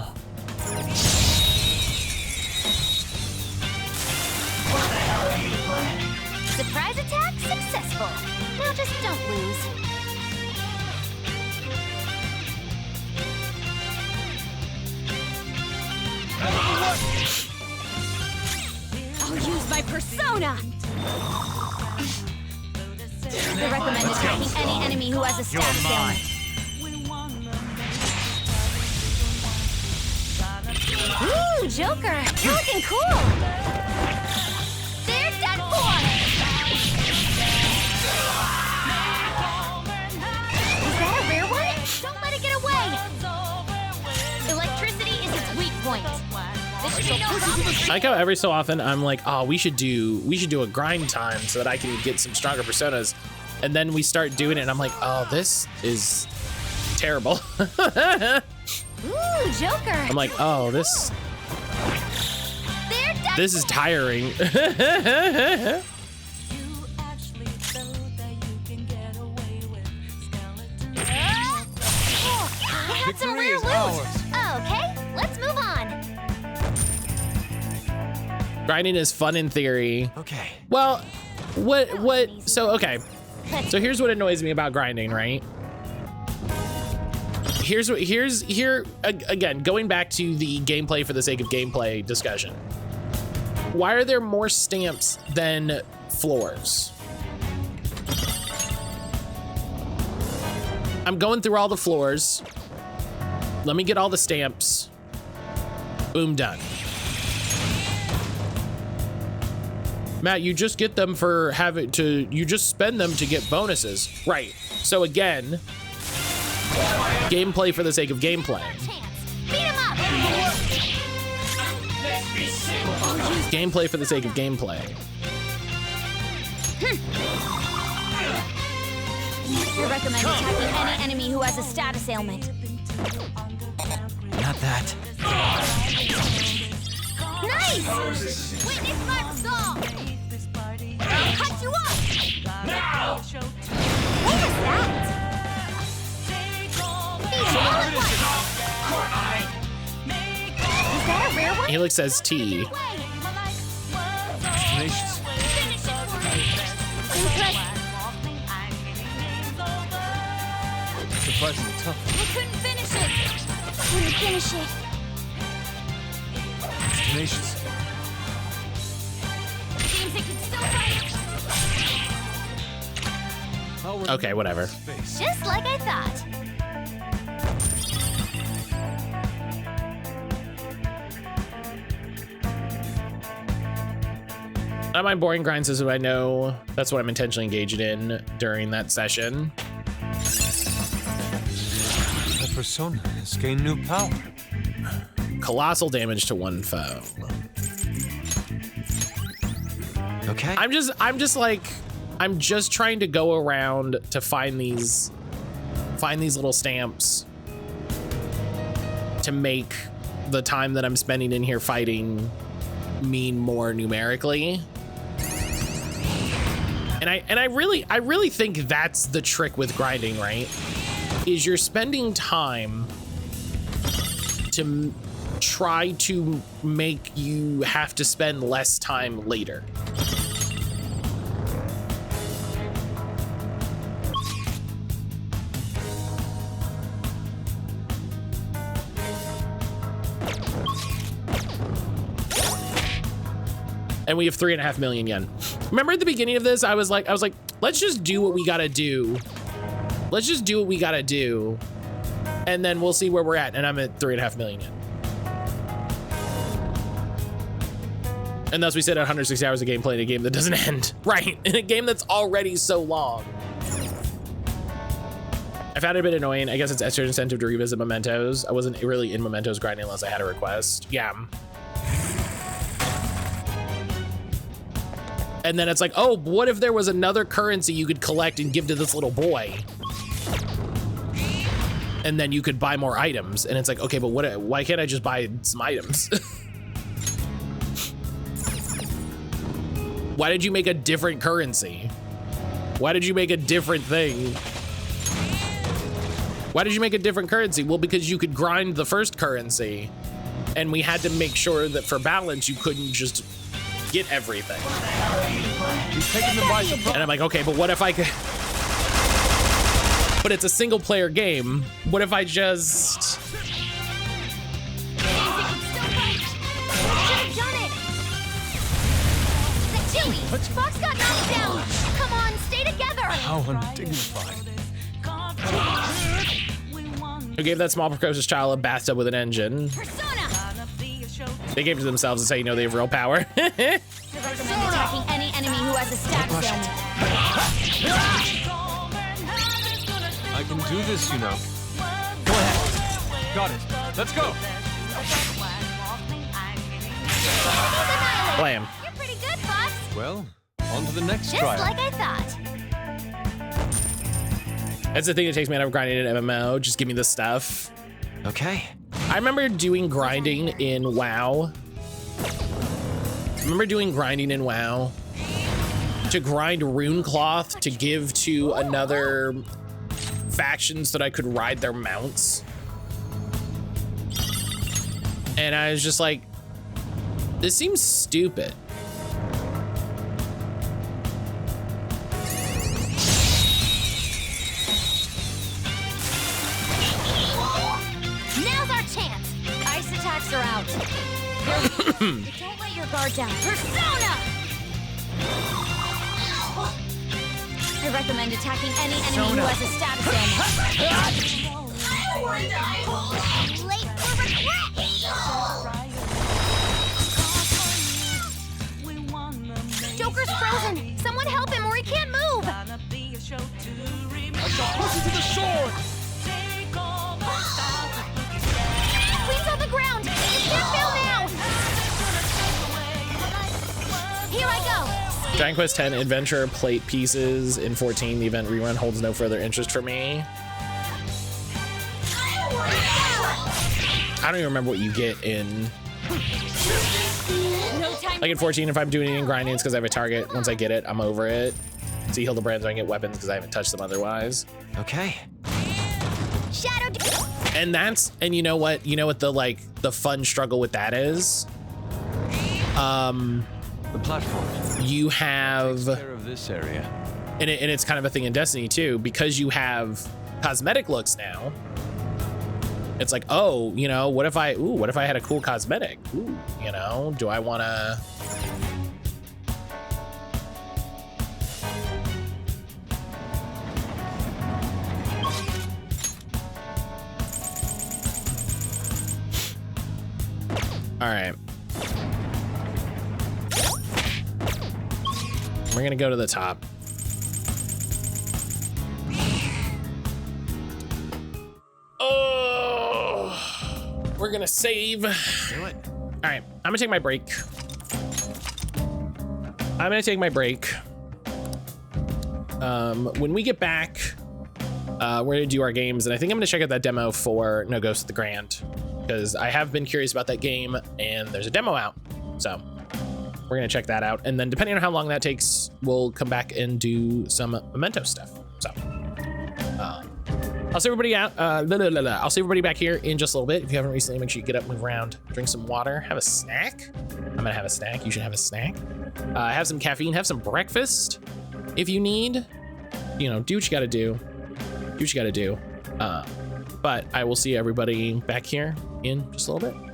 Surprise attack successful. Now just don't lose. I'll use my persona. I recommend attacking any enemy who has a status ailment. Ooh, Joker, you're looking cool. They're done for. Is that a rare one? Don't let it get away. Electricity is its weak point. This should be no problem. I like how every so often I'm like, oh, we should do a grind time so that I can get some stronger personas, and then we start doing it, and I'm like, oh, this is terrible. Ooh, Joker. I'm like, oh, this is tiring. I got some rare loot. Okay, let's move on. Grinding is fun in theory. Okay. Well, so okay. So here's what annoys me about grinding, right? Here's again, going back to the gameplay for the sake of gameplay discussion. Why are there more stamps than floors? I'm going through all the floors. Let me get all the stamps. Boom, done. Matt, you just get them for you just spend them to get bonuses. Right. So again, gameplay for the sake of gameplay. Gameplay for the sake of gameplay. I recommend attacking any enemy who has a status ailment. Not that. Nice! Witness my resolve! I'll cut you off! Now! What was that? Each all at once! Is that a rare one? Helix says T. Destinations. Finish it for me! Impressive. Surprisingly tough. I couldn't finish it! Couldn't finish it. Destinations. Seems it could still fight. Okay, whatever. Just like I thought. I don't mind boring grinds, so I know that's what I'm intentionally engaged in during that session. The persona has gained new power. Colossal damage to one foe. Okay. I'm just trying to go around to find these little stamps to make the time that I'm spending in here fighting mean more numerically. And I really think that's the trick with grinding, right? Is you're spending time to try to make you have to spend less time later. And we have 3.5 million yen. Remember at the beginning of this, I was like, let's just do what we gotta do. Let's just do what we gotta do. And then we'll see where we're at. And I'm at 3.5 million yen. And thus we said 160 hours of gameplay in a game that doesn't end. Right, in a game that's already so long. I found it a bit annoying. I guess it's extra incentive to revisit Mementos. I wasn't really in Mementos grinding unless I had a request. Yeah. And then it's like, oh, what if there was another currency you could collect and give to this little boy? And then you could buy more items. And it's like, okay, but why can't I just buy some items? Why did you make a different currency? Why did you make a different thing? Why did you make a different currency? Well, because you could grind the first currency and we had to make sure that for balance, you couldn't just get everything. And I'm like, okay, but what if I could, but it's a single player game. What if I just, Fox got knocked down. Come on, stay together. How undignified. who gave that small precocious child a bathtub with an engine? Persona. They gave it to themselves. That's how you know they have real power. Recommend attacking any enemy who has a status zone. I can do this, you know. Go ahead. Got it. Let's go. Blam. You're pretty good, Fox. Well, on to the next Just trial. like I thought. That's the thing that takes me out of grinding an MMO. Just give me the stuff. Okay. I remember doing grinding in WoW. To grind rune cloth to give to another faction so that I could ride their mounts. And I was just like, this seems stupid. Now's our chance. Ice attacks are out. Don't let your guard down. Persona! I recommend attacking any enemy who has a status zone. Late for regret. Joker's frozen. Someone help him or he can't move. Queen's on the ground. You can't fail now. Here I go. Dragon Quest X Adventure plate pieces in 14. The event rerun holds no further interest for me. I don't even remember what you get in. Like in 14, if I'm doing it in grinding, it's because I have a target. Once I get it, I'm over it. See Hildebrands, I can get weapons because I haven't touched them otherwise. Okay. Shadow. And you know what? You know what the fun struggle with that is? The platform. You have, Takes care of this area. and it's kind of a thing in Destiny too, because you have cosmetic looks now. It's like, oh, you know, what if I had a cool cosmetic? Ooh, you know, do I want to? All right. we're gonna go to the top. Oh, we're gonna save. Do it. All right, I'm gonna take my break. When we get back, we're gonna do our games, and I think I'm gonna check out that demo for No Ghost of the Grand, because I have been curious about that game, and there's a demo out, so we're gonna check that out. And then depending on how long that takes, we'll come back and do some Memento stuff. So I'll see everybody out. I'll see everybody back here in just a little bit. If you haven't recently, make sure you get up, move around, drink some water, have a snack. I'm gonna have a snack. You should have a snack. Have some caffeine, have some breakfast if you need. You know, do what you gotta do. Do what you gotta do. But I will see everybody back here in just a little bit.